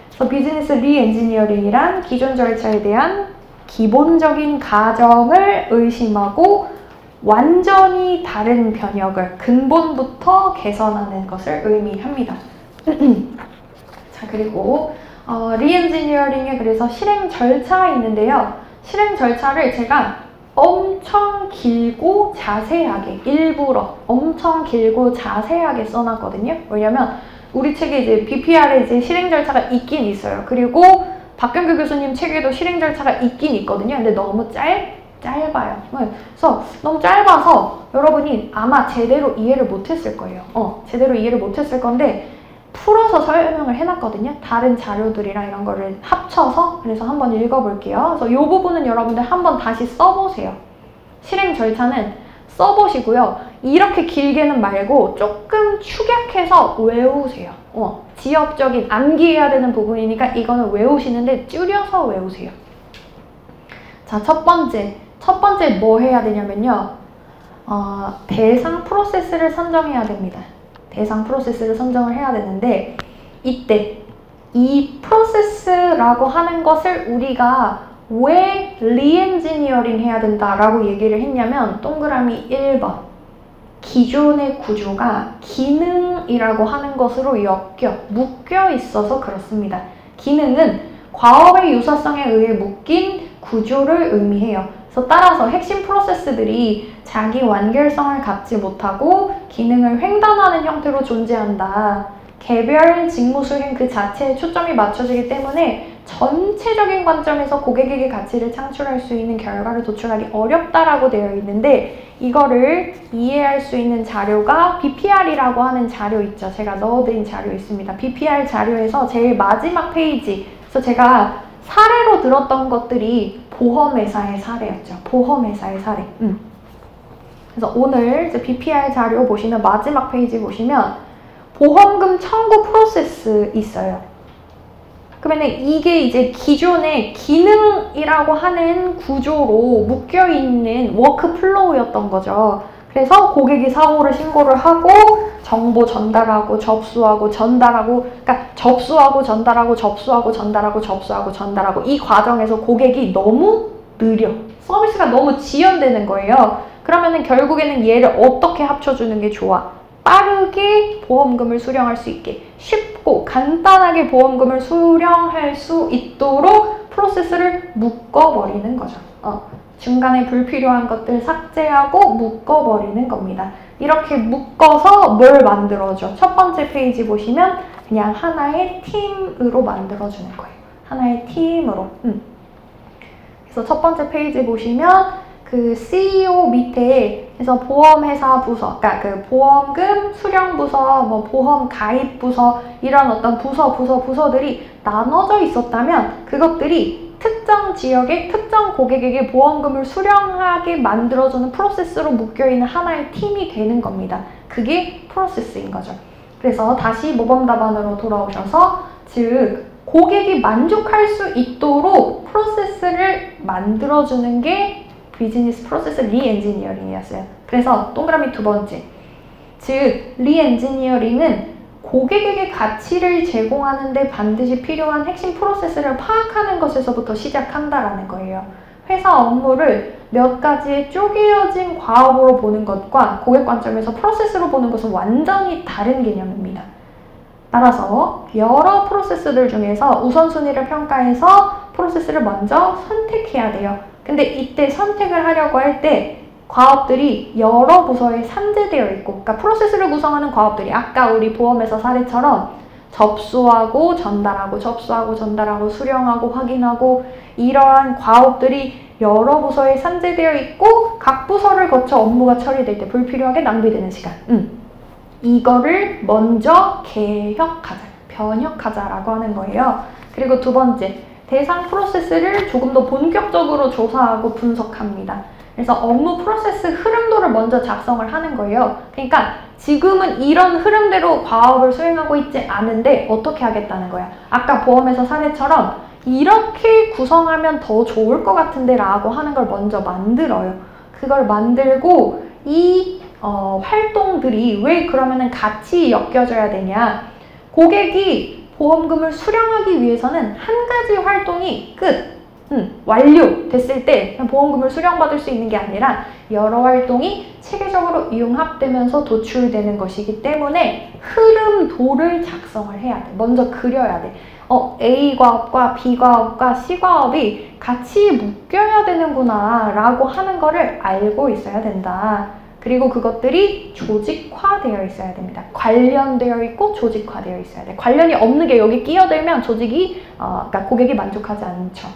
S1: 그래서 비즈니스 리엔지니어링이란 기존 절차에 대한 기본적인 가정을 의심하고 완전히 다른 변혁을 근본부터 개선하는 것을 의미합니다. 자, 그리고 리엔지니어링에 그래서 실행 절차가 있는데요. 실행 절차를 제가 엄청 길고 자세하게, 일부러 엄청 길고 자세하게 써놨거든요. 왜냐면 우리 책에 이제 BPR에 이제 실행 절차가 있긴 있어요. 그리고 박경규 교수님 책에도 실행 절차가 있긴 있거든요. 근데 너무 짧아요. 그래서 너무 짧아서 여러분이 아마 제대로 이해를 못했을 거예요. 제대로 이해를 못했을 건데 풀어서 설명을 해놨거든요. 다른 자료들이랑 이런 거를 합쳐서. 그래서 한번 읽어볼게요. 그래서 이 부분은 여러분들 한번 다시 써보세요. 실행 절차는 써보시고요. 이렇게 길게는 말고 조금 축약해서 외우세요. 지역적인 암기해야 되는 부분이니까 이거는 외우시는데 줄여서 외우세요. 자, 첫 번째 뭐 해야 되냐면요. 대상 프로세스를 선정해야 됩니다. 대상 프로세스를 선정을 해야 되는데 이때 이 프로세스라고 하는 것을 우리가 왜 리엔지니어링 해야 된다라고 얘기를 했냐면 동그라미 1번 기존의 구조가 기능이라고 하는 것으로 묶여 있어서 그렇습니다. 기능은 과업의 유사성에 의해 묶인 구조를 의미해요. 그래서 따라서 핵심 프로세스들이 자기 완결성을 갖지 못하고 기능을 횡단하는 형태로 존재한다. 개별 직무 수행 그 자체에 초점이 맞춰지기 때문에 전체적인 관점에서 고객에게 가치를 창출할 수 있는 결과를 도출하기 어렵다라고 되어 있는데 이거를 이해할 수 있는 자료가 BPR이라고 하는 자료 있죠. 제가 넣어드린 자료 있습니다. BPR 자료에서 제일 마지막 페이지. 그래서 제가 사례로 들었던 것들이 보험회사의 사례였죠. 보험회사의 사례. 그래서 오늘 이제 BPR 자료 보시면 마지막 페이지 보시면 보험금 청구 프로세스 있어요. 그러면 이게 이제 기존의 기능이라고 하는 구조로 묶여있는 워크플로우였던 거죠. 그래서 고객이 사고를 신고를 하고 정보 전달하고 접수하고 전달하고 그러니까 접수하고 전달하고 접수하고 전달하고 접수하고 전달하고 이 과정에서 고객이 너무 느려. 서비스가 너무 지연되는 거예요. 그러면은 결국에는 얘를 어떻게 합쳐주는 게 좋아? 빠르게 보험금을 수령할 수 있게 쉽고 간단하게 보험금을 수령할 수 있도록 프로세스를 묶어버리는 거죠. 중간에 불필요한 것들 삭제하고 묶어버리는 겁니다. 이렇게 묶어서 뭘 만들어줘? 첫 번째 페이지 보시면 그냥 하나의 팀으로 만들어주는 거예요. 하나의 팀으로. 그래서 첫 번째 페이지 보시면 그 CEO 밑에 그래서 보험회사 부서, 그러니까 그 보험금 수령 부서, 뭐 보험 가입 부서 이런 어떤 부서들이 나눠져 있었다면 그것들이 특정 지역의 특정 고객에게 보험금을 수령하게 만들어주는 프로세스로 묶여있는 하나의 팀이 되는 겁니다. 그게 프로세스인 거죠. 그래서 다시 모범 답안으로 돌아오셔서 즉 고객이 만족할 수 있도록 프로세스를 만들어주는 게 비즈니스 프로세스 리엔지니어링이었어요. 그래서 동그라미 두 번째. 즉, 리엔지니어링은 고객에게 가치를 제공하는 데 반드시 필요한 핵심 프로세스를 파악하는 것에서부터 시작한다라는 거예요. 회사 업무를 몇 가지의 쪼개어진 과업으로 보는 것과 고객 관점에서 프로세스로 보는 것은 완전히 다른 개념입니다. 따라서 여러 프로세스들 중에서 우선순위를 평가해서 프로세스를 먼저 선택해야 돼요. 근데 이때 선택을 하려고 할 때 과업들이 여러 부서에 산재되어 있고, 그러니까 프로세스를 구성하는 과업들이 아까 우리 보험회사 사례처럼 접수하고 전달하고 접수하고 전달하고 수령하고 확인하고 이러한 과업들이 여러 부서에 산재되어 있고 각 부서를 거쳐 업무가 처리될 때 불필요하게 낭비되는 시간. 이거를 먼저 개혁하자, 변혁하자라고 하는 거예요. 그리고 두 번째, 대상 프로세스를 조금 더 본격적으로 조사하고 분석합니다. 그래서 업무 프로세스 흐름도를 먼저 작성을 하는 거예요. 그러니까 지금은 이런 흐름대로 과업을 수행하고 있지 않은데 어떻게 하겠다는 거야. 아까 보험회사 사례처럼 이렇게 구성하면 더 좋을 것 같은데 라고 하는 걸 먼저 만들어요. 그걸 만들고 이 활동들이 왜 그러면은 같이 엮여져야 되냐. 고객이 보험금을 수령하기 위해서는 한 가지 활동이 완료됐을 때 그냥 보험금을 수령받을 수 있는 게 아니라 여러 활동이 체계적으로 융합되면서 도출되는 것이기 때문에 흐름도를 작성을 해야 돼. 먼저 그려야 돼. A 과업과 B 과업과 C 과업이 같이 묶여야 되는구나 라고 하는 거를 알고 있어야 된다. 그리고 그것들이 조직화되어 있어야 됩니다. 관련되어 있고 조직화되어 있어야 돼. 관련이 없는 게 여기 끼어들면 조직이, 그러니까 고객이 만족하지 않죠.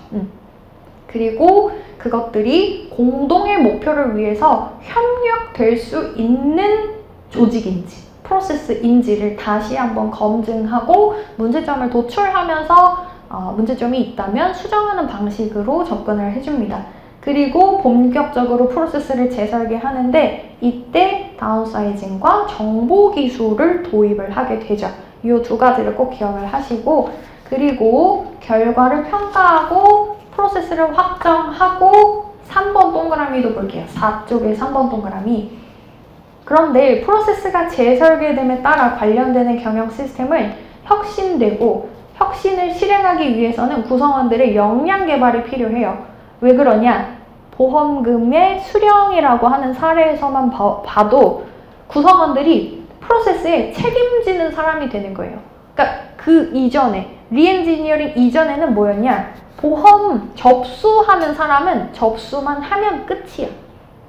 S1: 그리고 그것들이 공동의 목표를 위해서 협력될 수 있는 조직인지, 프로세스인지를 다시 한번 검증하고 문제점을 도출하면서 문제점이 있다면 수정하는 방식으로 접근을 해줍니다. 그리고 본격적으로 프로세스를 재설계하는데 이때 다운사이징과 정보기술을 도입을 하게 되죠. 이 두 가지를 꼭 기억을 하시고, 그리고 결과를 평가하고 프로세스를 확정하고 3번 동그라미도 볼게요. 4쪽의 3번 동그라미. 그런데 프로세스가 재설계됨에 따라 관련되는 경영 시스템을 혁신되고 혁신을 실행하기 위해서는 구성원들의 역량 개발이 필요해요. 왜 그러냐? 보험금의 수령이라고 하는 사례에서만 봐도 구성원들이 프로세스에 책임지는 사람이 되는 거예요. 그러니까 그 이전에, 리엔지니어링 이전에는 뭐였냐? 보험 접수하는 사람은 접수만 하면 끝이야.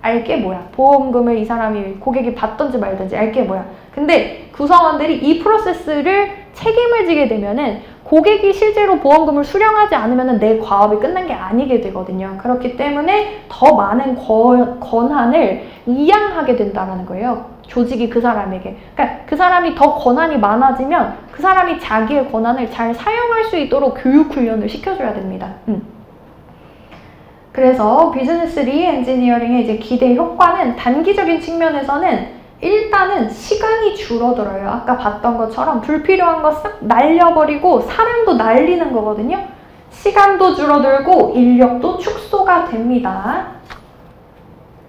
S1: 알게 뭐야? 보험금을 이 사람이 고객이 받던지 말던지 알게 뭐야? 근데 구성원들이 이 프로세스를 책임을 지게 되면은 고객이 실제로 보험금을 수령하지 않으면 내 과업이 끝난 게 아니게 되거든요. 그렇기 때문에 더 많은 권한을 이양하게 된다는 거예요. 조직이 그 사람에게. 그러니까 그 사람이 더 권한이 많아지면 그 사람이 자기의 권한을 잘 사용할 수 있도록 교육 훈련을 시켜줘야 됩니다. 그래서 비즈니스 리엔지니어링의 이제 기대 효과는 단기적인 측면에서는 일단은 시간이 줄어들어요. 아까 봤던 것처럼 불필요한 거 싹 날려버리고 사람도 날리는 거거든요. 시간도 줄어들고 인력도 축소가 됩니다.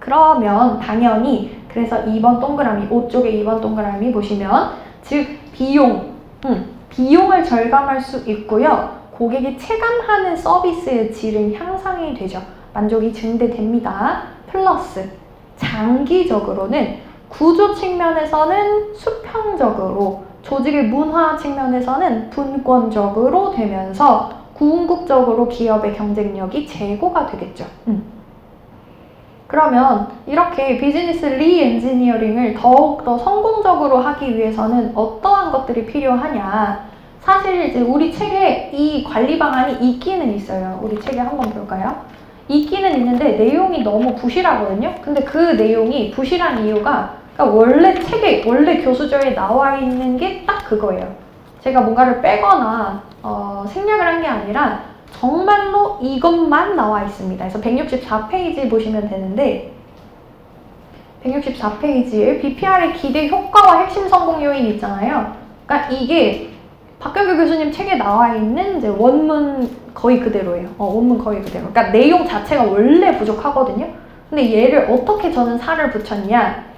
S1: 그러면 당연히 그래서 2번 동그라미, 5쪽의 2번 동그라미 보시면 즉 비용을 절감할 수 있고요. 고객이 체감하는 서비스의 질은 향상이 되죠. 만족이 증대됩니다. 플러스 장기적으로는 구조 측면에서는 수평적으로, 조직의 문화 측면에서는 분권적으로 되면서 궁극적으로 기업의 경쟁력이 제고가 되겠죠. 그러면 이렇게 비즈니스 리엔지니어링을 더욱더 성공적으로 하기 위해서는 어떠한 것들이 필요하냐? 사실 이제 우리 책에 이 관리 방안이 있기는 있어요. 우리 책에 한번 볼까요? 있기는 있는데 내용이 너무 부실하거든요. 근데 그 내용이 부실한 이유가 원래 책에, 원래 교수저에 나와 있는 게 딱 그거예요. 제가 뭔가를 빼거나 생략을 한 게 아니라 정말로 이것만 나와 있습니다. 그래서 164페이지 보시면 되는데 164페이지에 BPR의 기대 효과와 핵심 성공 요인 있잖아요. 그러니까 이게 박경규 교수님 책에 나와 있는 이제 원문 거의 그대로예요. 원문 거의 그대로. 그러니까 내용 자체가 원래 부족하거든요. 근데 얘를 어떻게 저는 살을 붙였냐?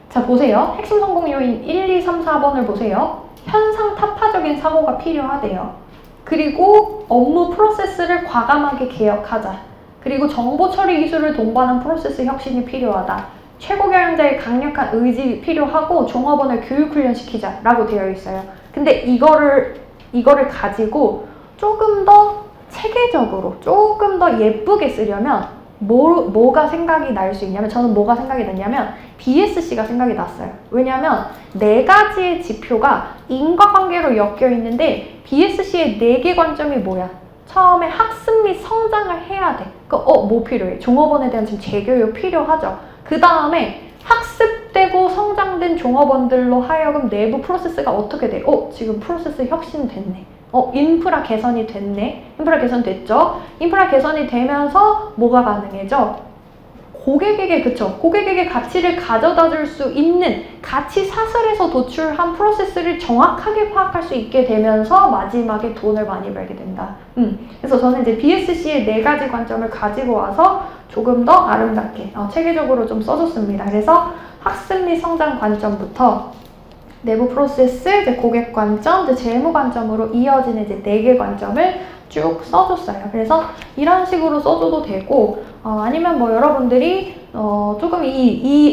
S1: 자, 보세요. 핵심 성공 요인 1, 2, 3, 4번을 보세요. 현상 타파적인 사고가 필요하대요. 그리고 업무 프로세스를 과감하게 개혁하자. 그리고 정보 처리 기술을 동반한 프로세스 혁신이 필요하다. 최고 경영자의 강력한 의지 필요하고 종업원을 교육 훈련시키자 라고 되어 있어요. 근데 이거를 가지고 조금 더 체계적으로, 조금 더 예쁘게 쓰려면 뭐가 생각이 날 수 있냐면, 저는 뭐가 생각이 났냐면 BSC가 생각이 났어요. 왜냐면 4가지의 지표가 인과관계로 엮여 있는데 BSC의 4개 관점이 뭐야? 처음에 학습 및 성장을 해야 돼. 뭐 필요해? 종업원에 대한 지금 재교육 필요하죠. 그 다음에 학습되고 성장된 종업원들로 하여금 내부 프로세스가 어떻게 돼? 지금 프로세스 혁신됐네. 인프라 개선이 됐네. 인프라 개선 됐죠? 인프라 개선이 되면서 뭐가 가능해져? 고객에게, 그쵸? 고객에게 가치를 가져다 줄 수 있는 가치 사슬에서 도출한 프로세스를 정확하게 파악할 수 있게 되면서 마지막에 돈을 많이 벌게 된다. 그래서 저는 이제 BSC의 4가지 관점을 가지고 와서 조금 더 아름답게 체계적으로 좀 써줬습니다. 그래서 학습 및 성장 관점부터 내부 프로세스, 이제 고객 관점, 이제 재무 관점으로 이어지는 이제 4개 관점을 쭉 써줬어요. 그래서 이런 식으로 써줘도 되고, 아니면 뭐 여러분들이 조금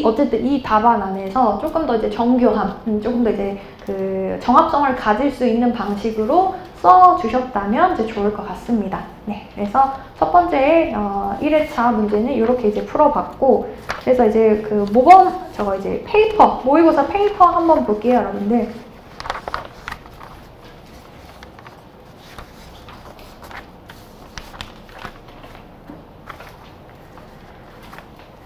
S1: 어쨌든 이 답안 안에서 조금 더 이제 정교함, 조금 더 이제 그 정합성을 가질 수 있는 방식으로 써주셨다면 이제 좋을 것 같습니다. 네, 그래서 첫 번째 1회차 문제는 이렇게 이제 풀어봤고, 그래서 이제 그 모범 저거 이제 페이퍼, 모의고사 페이퍼 한번 볼게요, 여러분들.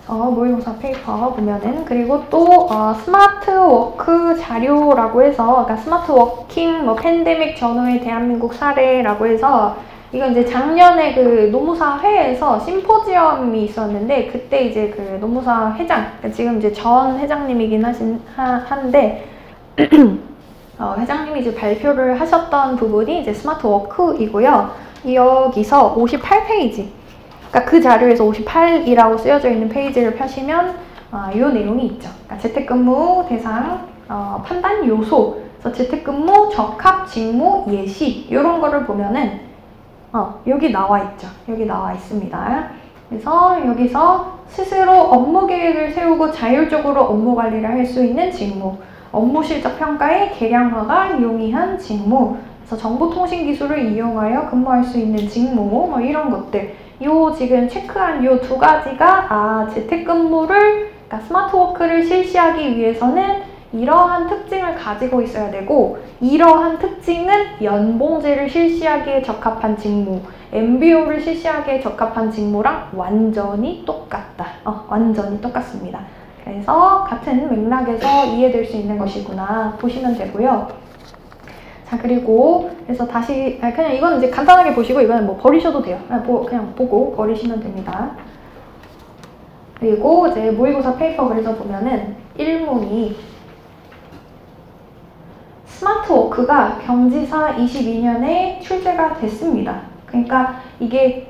S1: 모의고사 페이퍼 보면은, 그리고 또 스마트 워크 자료라고 해서, 그러니까 스마트 워킹 뭐 팬데믹 전후의 대한민국 사례라고 해서, 이건 이제 작년에 그 노무사 회에서 심포지엄이 있었는데, 그때 이제 그 노무사 회장, 그러니까 지금 이제 전 회장님이긴 한데 회장님이 이제 발표를 하셨던 부분이 이제 스마트 워크이고요. 여기서 58페이지, 그러니까 그 자료에서 58이라고 쓰여져 있는 페이지를 펴시면 이 내용이 있죠. 그러니까 재택근무 대상 판단 요소, 그래서 재택근무 적합 직무 예시 이런 거를 보면은 여기 나와 있죠. 여기 나와 있습니다. 그래서 여기서 스스로 업무 계획을 세우고 자율적으로 업무 관리를 할 수 있는 직무, 업무 실적 평가의 계량화가 용이한 직무, 그래서 정보통신 기술을 이용하여 근무할 수 있는 직무, 뭐 이런 것들. 요 지금 체크한 요 2가지가 재택근무를, 그러니까 스마트워크를 실시하기 위해서는 이러한 특징을 가지고 있어야 되고, 이러한 특징은 연봉제를 실시하기에 적합한 직무, MBO를 실시하기에 적합한 직무랑 완전히 똑같다. 완전히 똑같습니다. 그래서 같은 맥락에서 이해될 수 있는 것이구나 보시면 되고요. 자, 그리고 그래서 다시 그냥 이거는 이제 간단하게 보시고, 이거는 뭐 버리셔도 돼요. 그냥 보고 버리시면 됩니다. 그리고 이제 모의고사 페이퍼 그래서 보면은 1문이 스마트워크가 경지사 22년에 출제가 됐습니다. 그러니까 이게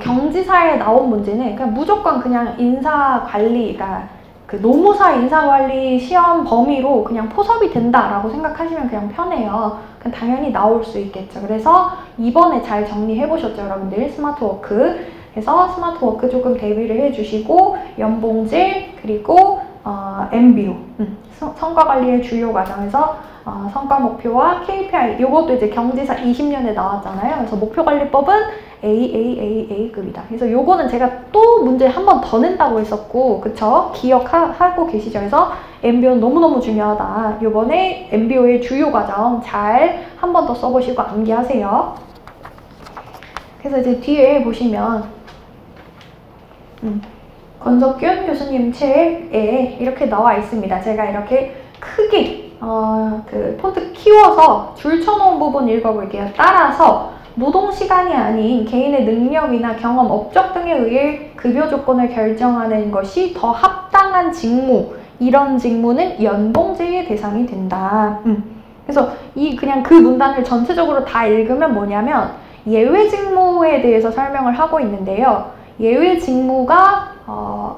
S1: 경지사에 나온 문제는 그냥 무조건 그냥 인사관리, 그러니까 그 노무사 인사관리 시험 범위로 그냥 포섭이 된다라고 생각하시면 그냥 편해요. 그냥 당연히 나올 수 있겠죠. 그래서 이번에 잘 정리해 보셨죠, 여러분들? 스마트워크. 그래서 스마트워크 조금 대비를 해주시고, 연봉제, 그리고 MBO, 성과관리의 주요 과정에서 성과 목표와 KPI, 요것도 이제 경지사 20년에 나왔잖아요. 그래서 목표관리법은 AAAA급이다. 그래서 요거는 제가 또 문제 한 번 더 낸다고 했었고, 그쵸? 기억하고 계시죠? 그래서 MBO는 너무너무 중요하다. 요번에 MBO의 주요 과정 잘 한 번 더 써보시고 암기하세요. 그래서 이제 뒤에 보시면 권석균 교수님 책에 이렇게 나와 있습니다. 제가 이렇게 크게 그 폰트 키워서 줄 쳐놓은 부분 읽어볼게요. 따라서 노동시간이 아닌 개인의 능력이나 경험, 업적 등에 의해 급여 조건을 결정하는 것이 더 합당한 직무, 이런 직무는 연봉제의 대상이 된다. 그래서 그냥 그 문단을 전체적으로 다 읽으면 뭐냐면 예외 직무에 대해서 설명을 하고 있는데요. 예외 직무가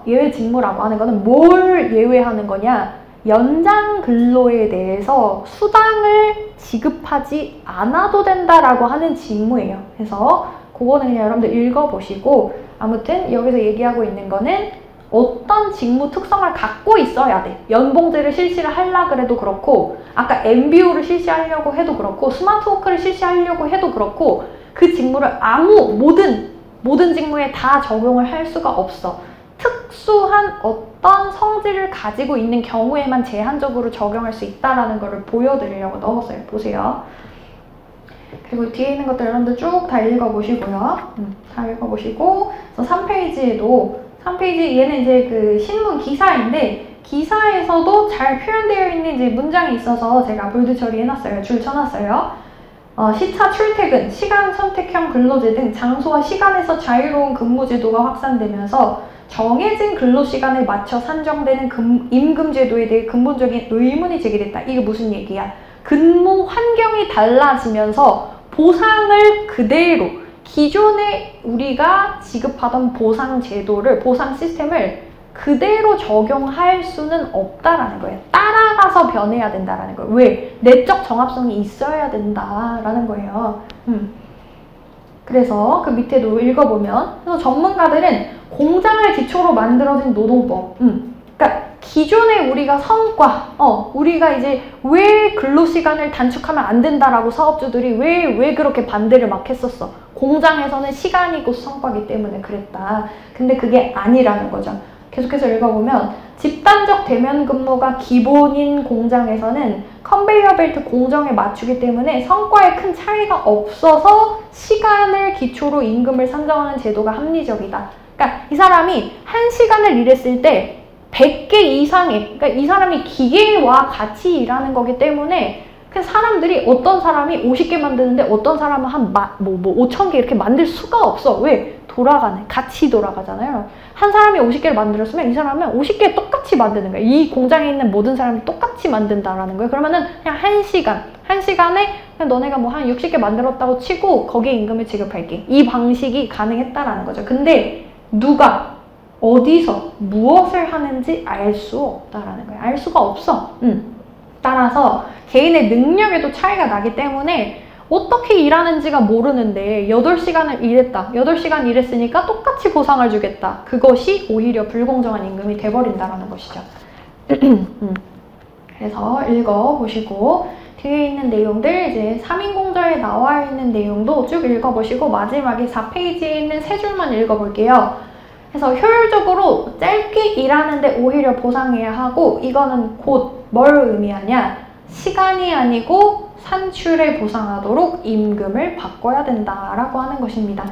S1: 예외 직무라고 하는 거는 뭘 예외하는 거냐? 연장 근로에 대해서 수당을 지급하지 않아도 된다라고 하는 직무예요. 그래서 그거는 그냥 여러분들 읽어보시고, 아무튼 여기서 얘기하고 있는 거는 어떤 직무 특성을 갖고 있어야 돼. 연봉제를 실시를 하려고 그래도 그렇고, 아까 MBO를 실시하려고 해도 그렇고, 스마트워크를 실시하려고 해도 그렇고, 그 직무를 모든 직무에 다 적용을 할 수가 없어. 특수한 어떤 성질을 가지고 있는 경우에만 제한적으로 적용할 수 있다는 것을 보여드리려고 넣었어요. 보세요. 그리고 뒤에 있는 것들 여러분들 쭉 다 읽어보시고요. 다 읽어보시고, 그래서 3페이지에도, 3페이지 얘는 이제 그 신문 기사인데, 기사에서도 잘 표현되어 있는 이제 문장이 있어서 제가 볼드 처리해놨어요. 줄 쳐놨어요. 시차 출퇴근, 시간 선택형 근로제 등 장소와 시간에서 자유로운 근무 제도가 확산되면서 정해진 근로시간에 맞춰 산정되는 임금 제도에 대해 근본적인 의문이 제기됐다. 이게 무슨 얘기야? 근무 환경이 달라지면서 보상을 그대로 기존에 우리가 지급하던 보상 제도를, 보상 시스템을 그대로 적용할 수는 없다라는 거예요. 따라가서 변해야 된다라는 거예요. 왜? 내적 정합성이 있어야 된다라는 거예요. 그래서 그 밑에도 읽어보면, 그래서 전문가들은 공장을 기초로 만들어진 노동법, 그러니까 기존에 우리가 성과, 우리가 이제 왜 근로시간을 단축하면 안 된다라고 사업주들이 왜 그렇게 반대를 막 했었어. 공장에서는 시간이 곧 성과기 때문에 그랬다. 근데 그게 아니라는 거죠. 계속해서 읽어보면, 집단적 대면 근무가 기본인 공장에서는 컨베이어 벨트 공정에 맞추기 때문에 성과에 큰 차이가 없어서 시간을 기초로 임금을 산정하는 제도가 합리적이다. 그러니까 이 사람이 1시간을 일했을 때 100개 이상의, 그러니까 이 사람이 기계와 같이 일하는 거기 때문에 그냥 사람들이 어떤 사람이 50개 만드는데 어떤 사람은 한 5,000개 이렇게 만들 수가 없어. 왜? 같이 돌아가잖아요. 한 사람이 50개를 만들었으면 이 사람은 50개 똑같이 만드는 거예요. 이 공장에 있는 모든 사람이 똑같이 만든다라는 거예요. 그러면은 그냥 1시간에 그냥 너네가 뭐 한 60개 만들었다고 치고 거기에 임금을 지급할게. 이 방식이 가능했다라는 거죠. 근데 누가 어디서 무엇을 하는지 알 수 없다라는 거예요. 알 수가 없어. 따라서 개인의 능력에도 차이가 나기 때문에 어떻게 일하는지가 모르는데 8시간을 일했다. 8시간 일했으니까 똑같이 보상을 주겠다. 그것이 오히려 불공정한 임금이 돼버린다라는 것이죠. 그래서 읽어보시고 뒤에 있는 내용들, 이제 3인공자에 나와 있는 내용도 쭉 읽어보시고 마지막에 4페이지에 있는 3줄만 읽어볼게요. 그래서 효율적으로 짧게 일하는데 오히려 보상해야 하고, 이거는 곧 뭘 의미하냐? 시간이 아니고 산출에 보상하도록 임금을 바꿔야 된다라고 하는 것입니다.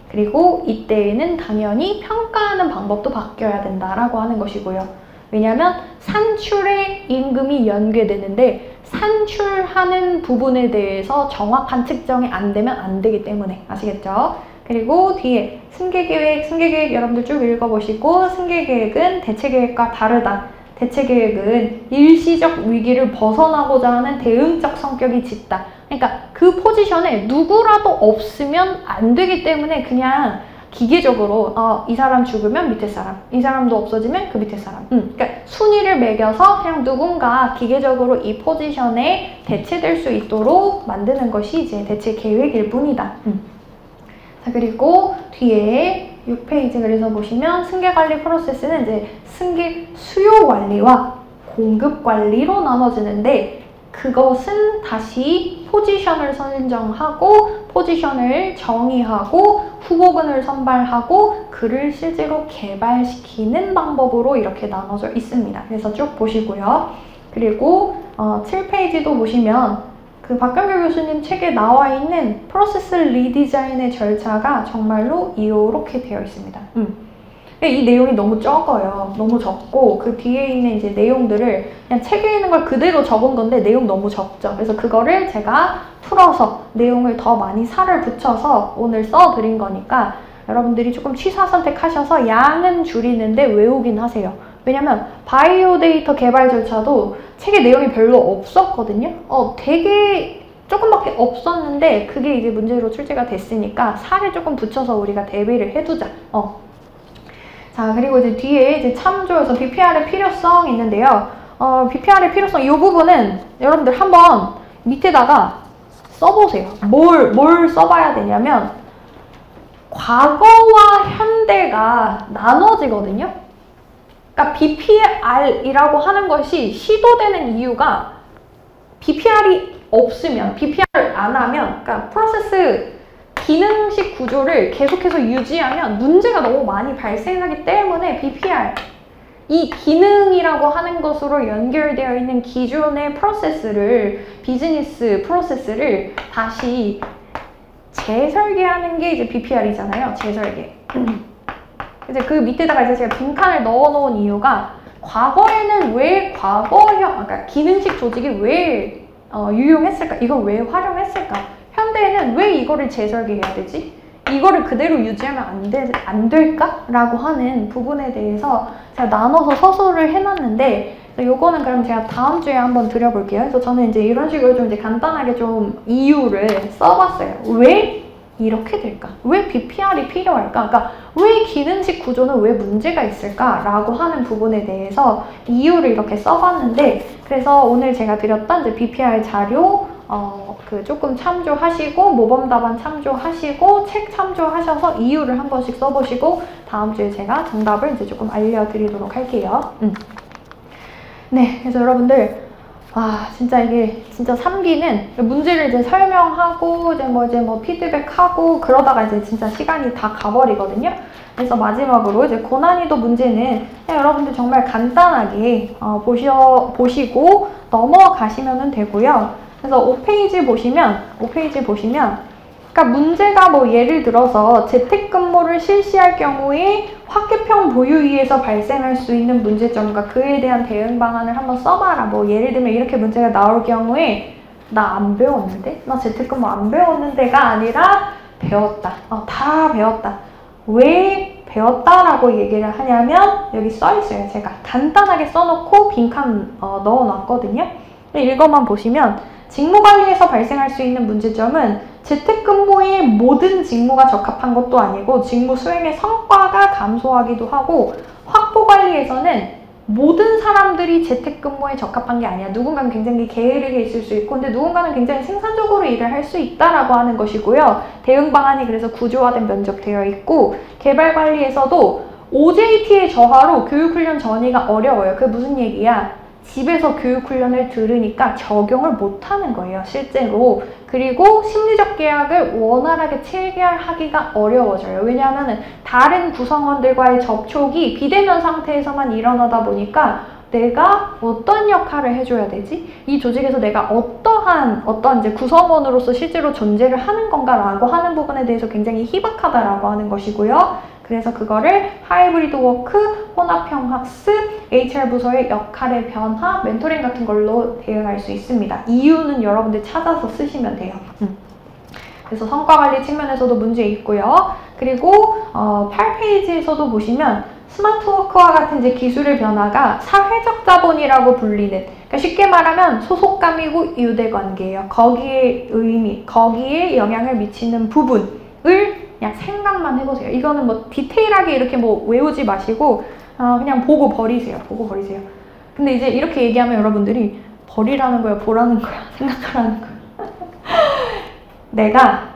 S1: 그리고 이때에는 당연히 평가하는 방법도 바뀌어야 된다라고 하는 것이고요. 왜냐하면 산출에 임금이 연계되는데 산출하는 부분에 대해서 정확한 측정이 안 되면 안 되기 때문에, 아시겠죠? 그리고 뒤에 승계계획 여러분들 쭉 읽어보시고, 승계계획은 대체계획과 다르다. 대체계획은 일시적 위기를 벗어나고자 하는 대응적 성격이 짙다. 그러니까 그 포지션에 누구라도 없으면 안 되기 때문에 그냥 기계적으로 이 사람 죽으면 밑에 사람, 이 사람도 없어지면 그 밑에 사람. 그러니까 순위를 매겨서 그냥 누군가 기계적으로 이 포지션에 대체될 수 있도록 만드는 것이 이제 대체계획일 뿐이다. 자, 그리고 뒤에 6페이지 그래서 보시면 승계관리 프로세스는 이제 승계 수요 관리와 공급 관리로 나눠지는데, 그것은 다시 포지션을 선정하고 포지션을 정의하고 후보군을 선발하고 그를 실제로 개발시키는 방법으로 이렇게 나눠져 있습니다. 그래서 쭉 보시고요. 그리고 7페이지도 보시면 그 박경규 교수님 책에 나와 있는 프로세스 리디자인의 절차가 정말로 이렇게 되어 있습니다. 이 내용이 너무 적어요. 너무 적고 그 뒤에 있는 이제 내용들을 그냥 책에 있는 걸 그대로 적은 건데 내용 너무 적죠. 그래서 그거를 제가 풀어서 내용을 더 많이 살을 붙여서 오늘 써드린 거니까 여러분들이 조금 취사 선택하셔서 양은 줄이는데 외우긴 하세요. 왜냐면 바이오 데이터 개발 절차도 책에 내용이 별로 없었거든요. 되게 조금밖에 없었는데 그게 이제 문제로 출제가 됐으니까 살을 조금 붙여서 우리가 대비를 해두자. 자, 그리고 이제 뒤에 이제 참조에서 BPR의 필요성 있는데요. BPR의 필요성 이 부분은 여러분들 한번 밑에다가 써보세요. 뭘 써봐야 되냐면 과거와 현대가 나눠지거든요. 그러니까 BPR이라고 하는 것이 시도되는 이유가 BPR이 없으면, BPR을 안 하면, 그러니까 프로세스 기능식 구조를 계속해서 유지하면 문제가 너무 많이 발생하기 때문에 BPR, 이 기능이라고 하는 것으로 연결되어 있는 기존의 프로세스를, 비즈니스 프로세스를 다시 재설계하는 게 이제 BPR이잖아요. 재설계. 이제 그 밑에다가 이제 제가 빈칸을 넣어놓은 이유가 과거에는 왜 그러니까 기능식 조직이 왜 유용했을까? 이걸 왜 활용했을까? 현대에는 왜 이거를 재설계해야 되지? 이거를 그대로 유지하면 안 될까? 라고 하는 부분에 대해서 제가 나눠서 서술을 해놨는데 요거는 그럼 제가 다음 주에 한번 드려볼게요. 그래서 저는 이제 이런 식으로 좀 이제 간단하게 좀 이유를 써봤어요. 왜 이렇게 될까? 왜 BPR이 필요할까? 그러니까 왜 기능식 구조는 왜 문제가 있을까? 라고 하는 부분에 대해서 이유를 이렇게 써봤는데 그래서 오늘 제가 드렸던 이제 BPR 자료 조금 참조하시고 모범 답안 참조하시고 책 참조하셔서 이유를 한 번씩 써보시고 다음 주에 제가 정답을 이제 조금 알려드리도록 할게요. 네, 그래서 여러분들 진짜 이게 진짜 3기는 문제를 이제 설명하고 이제 뭐 피드백하고 그러다가 이제 진짜 시간이 다 가버리거든요. 그래서 마지막으로 이제 고난이도 문제는 여러분들 정말 간단하게 보시고 넘어가시면 되고요. 그래서 5페이지 보시면 그러니까 문제가 뭐 예를 들어서 재택근무를 실시할 경우에 화개평 보유위에서 발생할 수 있는 문제점과 그에 대한 대응 방안을 한번 써봐라. 뭐 예를 들면 이렇게 문제가 나올 경우에 나 안 배웠는데? 나 재택근무 안 배웠는데가 아니라 배웠다. 다 배웠다. 왜 배웠다라고 얘기를 하냐면 여기 써있어요. 제가 간단하게 써놓고 빈칸 넣어놨거든요. 이것만 보시면 직무관리에서 발생할 수 있는 문제점은 재택근무의 모든 직무가 적합한 것도 아니고 직무 수행의 성과가 감소하기도 하고 확보관리에서는 모든 사람들이 재택근무에 적합한 게 아니야. 누군가는 굉장히 게으르게 있을 수 있고 근데 누군가는 굉장히 생산적으로 일을 할 수 있다라고 하는 것이고요. 대응 방안이 그래서 구조화된 면적되어 있고 개발관리에서도 OJT의 저하로 교육훈련 전이가 어려워요. 그게 무슨 얘기야? 집에서 교육훈련을 들으니까 적용을 못하는 거예요, 실제로. 그리고 심리적 계약을 원활하게 체결하기가 어려워져요. 왜냐하면 다른 구성원들과의 접촉이 비대면 상태에서만 일어나다 보니까 내가 어떤 역할을 해줘야 되지? 이 조직에서 내가 어떤 이제 구성원으로서 실제로 존재를 하는 건가라고 하는 부분에 대해서 굉장히 희박하다라고 하는 것이고요. 그래서 그거를 하이브리드 워크, 혼합형 학습, HR 부서의 역할의 변화, 멘토링 같은 걸로 대응할 수 있습니다. 이유는 여러분들 찾아서 쓰시면 돼요. 그래서 성과관리 측면에서도 문제 있고요. 그리고 8페이지에서도 보시면 스마트워크와 같은 이제 기술의 변화가 사회적 자본이라고 불리는, 그러니까 쉽게 말하면 소속감이고 유대관계예요. 거기에 의미, 거기에 영향을 미치는 부분을 그냥 생각만 해보세요. 이거는 뭐 디테일하게 이렇게 뭐 외우지 마시고 그냥 보고 버리세요. 근데 이제 이렇게 얘기하면 여러분들이 버리라는 거야, 보라는 거야, 생각하라는 거야. 내가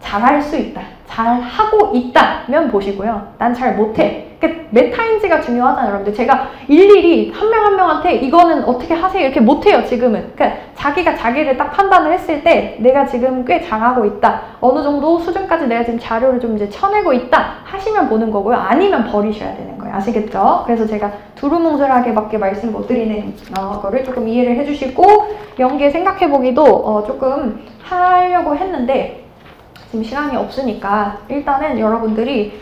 S1: 잘할 수 있다, 잘하고 있다면 보시고요. 난 잘 못해. 그러니까 메타인지가 중요하잖아요, 여러분들. 제가 일일이 한 명 한 명한테 이거는 어떻게 하세요 이렇게 못해요, 지금은. 그러니까 자기가 자기를 딱 판단을 했을 때 내가 지금 꽤 잘하고 있다, 어느 정도 수준까지 내가 지금 자료를 좀 이제 쳐내고 있다 하시면 보는 거고요. 아니면 버리셔야 되는 거예요. 아시겠죠? 그래서 제가 두루뭉술하게밖에 말씀 못 드리는 거를 조금 이해를 해주시고 연계 생각해보기도 조금 하려고 했는데 지금 시간이 없으니까 일단은 여러분들이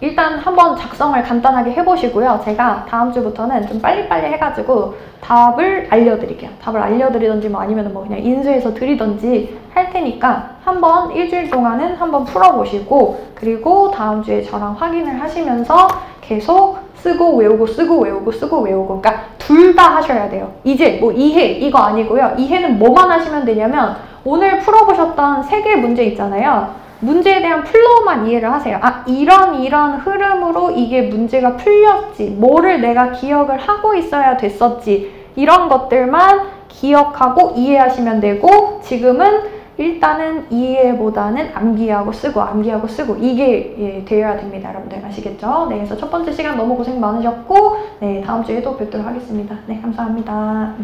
S1: 일단 한번 작성을 간단하게 해보시고요. 제가 다음 주부터는 좀 빨리빨리 해가지고 답을 알려드릴게요. 답을 알려드리던지 뭐 아니면 뭐 그냥 인수해서 드리던지 할 테니까 한번 일주일 동안은 한번 풀어보시고 그리고 다음 주에 저랑 확인을 하시면서 계속 쓰고 외우고 쓰고 외우고 쓰고 외우고, 그러니까 둘 다 하셔야 돼요. 이제 뭐 이해 이거 아니고요. 이해는 뭐만 하시면 되냐면 오늘 풀어보셨던 3개 문제 있잖아요. 문제에 대한 플로우만 이해를 하세요. 아, 이런 흐름으로 이게 문제가 풀렸지, 뭐를 내가 기억을 하고 있어야 됐었지, 이런 것들만 기억하고 이해하시면 되고, 지금은 일단은 이해보다는 암기하고 쓰고 이게 되어야 됩니다. 여러분들 아시겠죠? 네, 그래서 첫 번째 시간 너무 고생 많으셨고, 네, 다음 주에도 뵙도록 하겠습니다. 네, 감사합니다.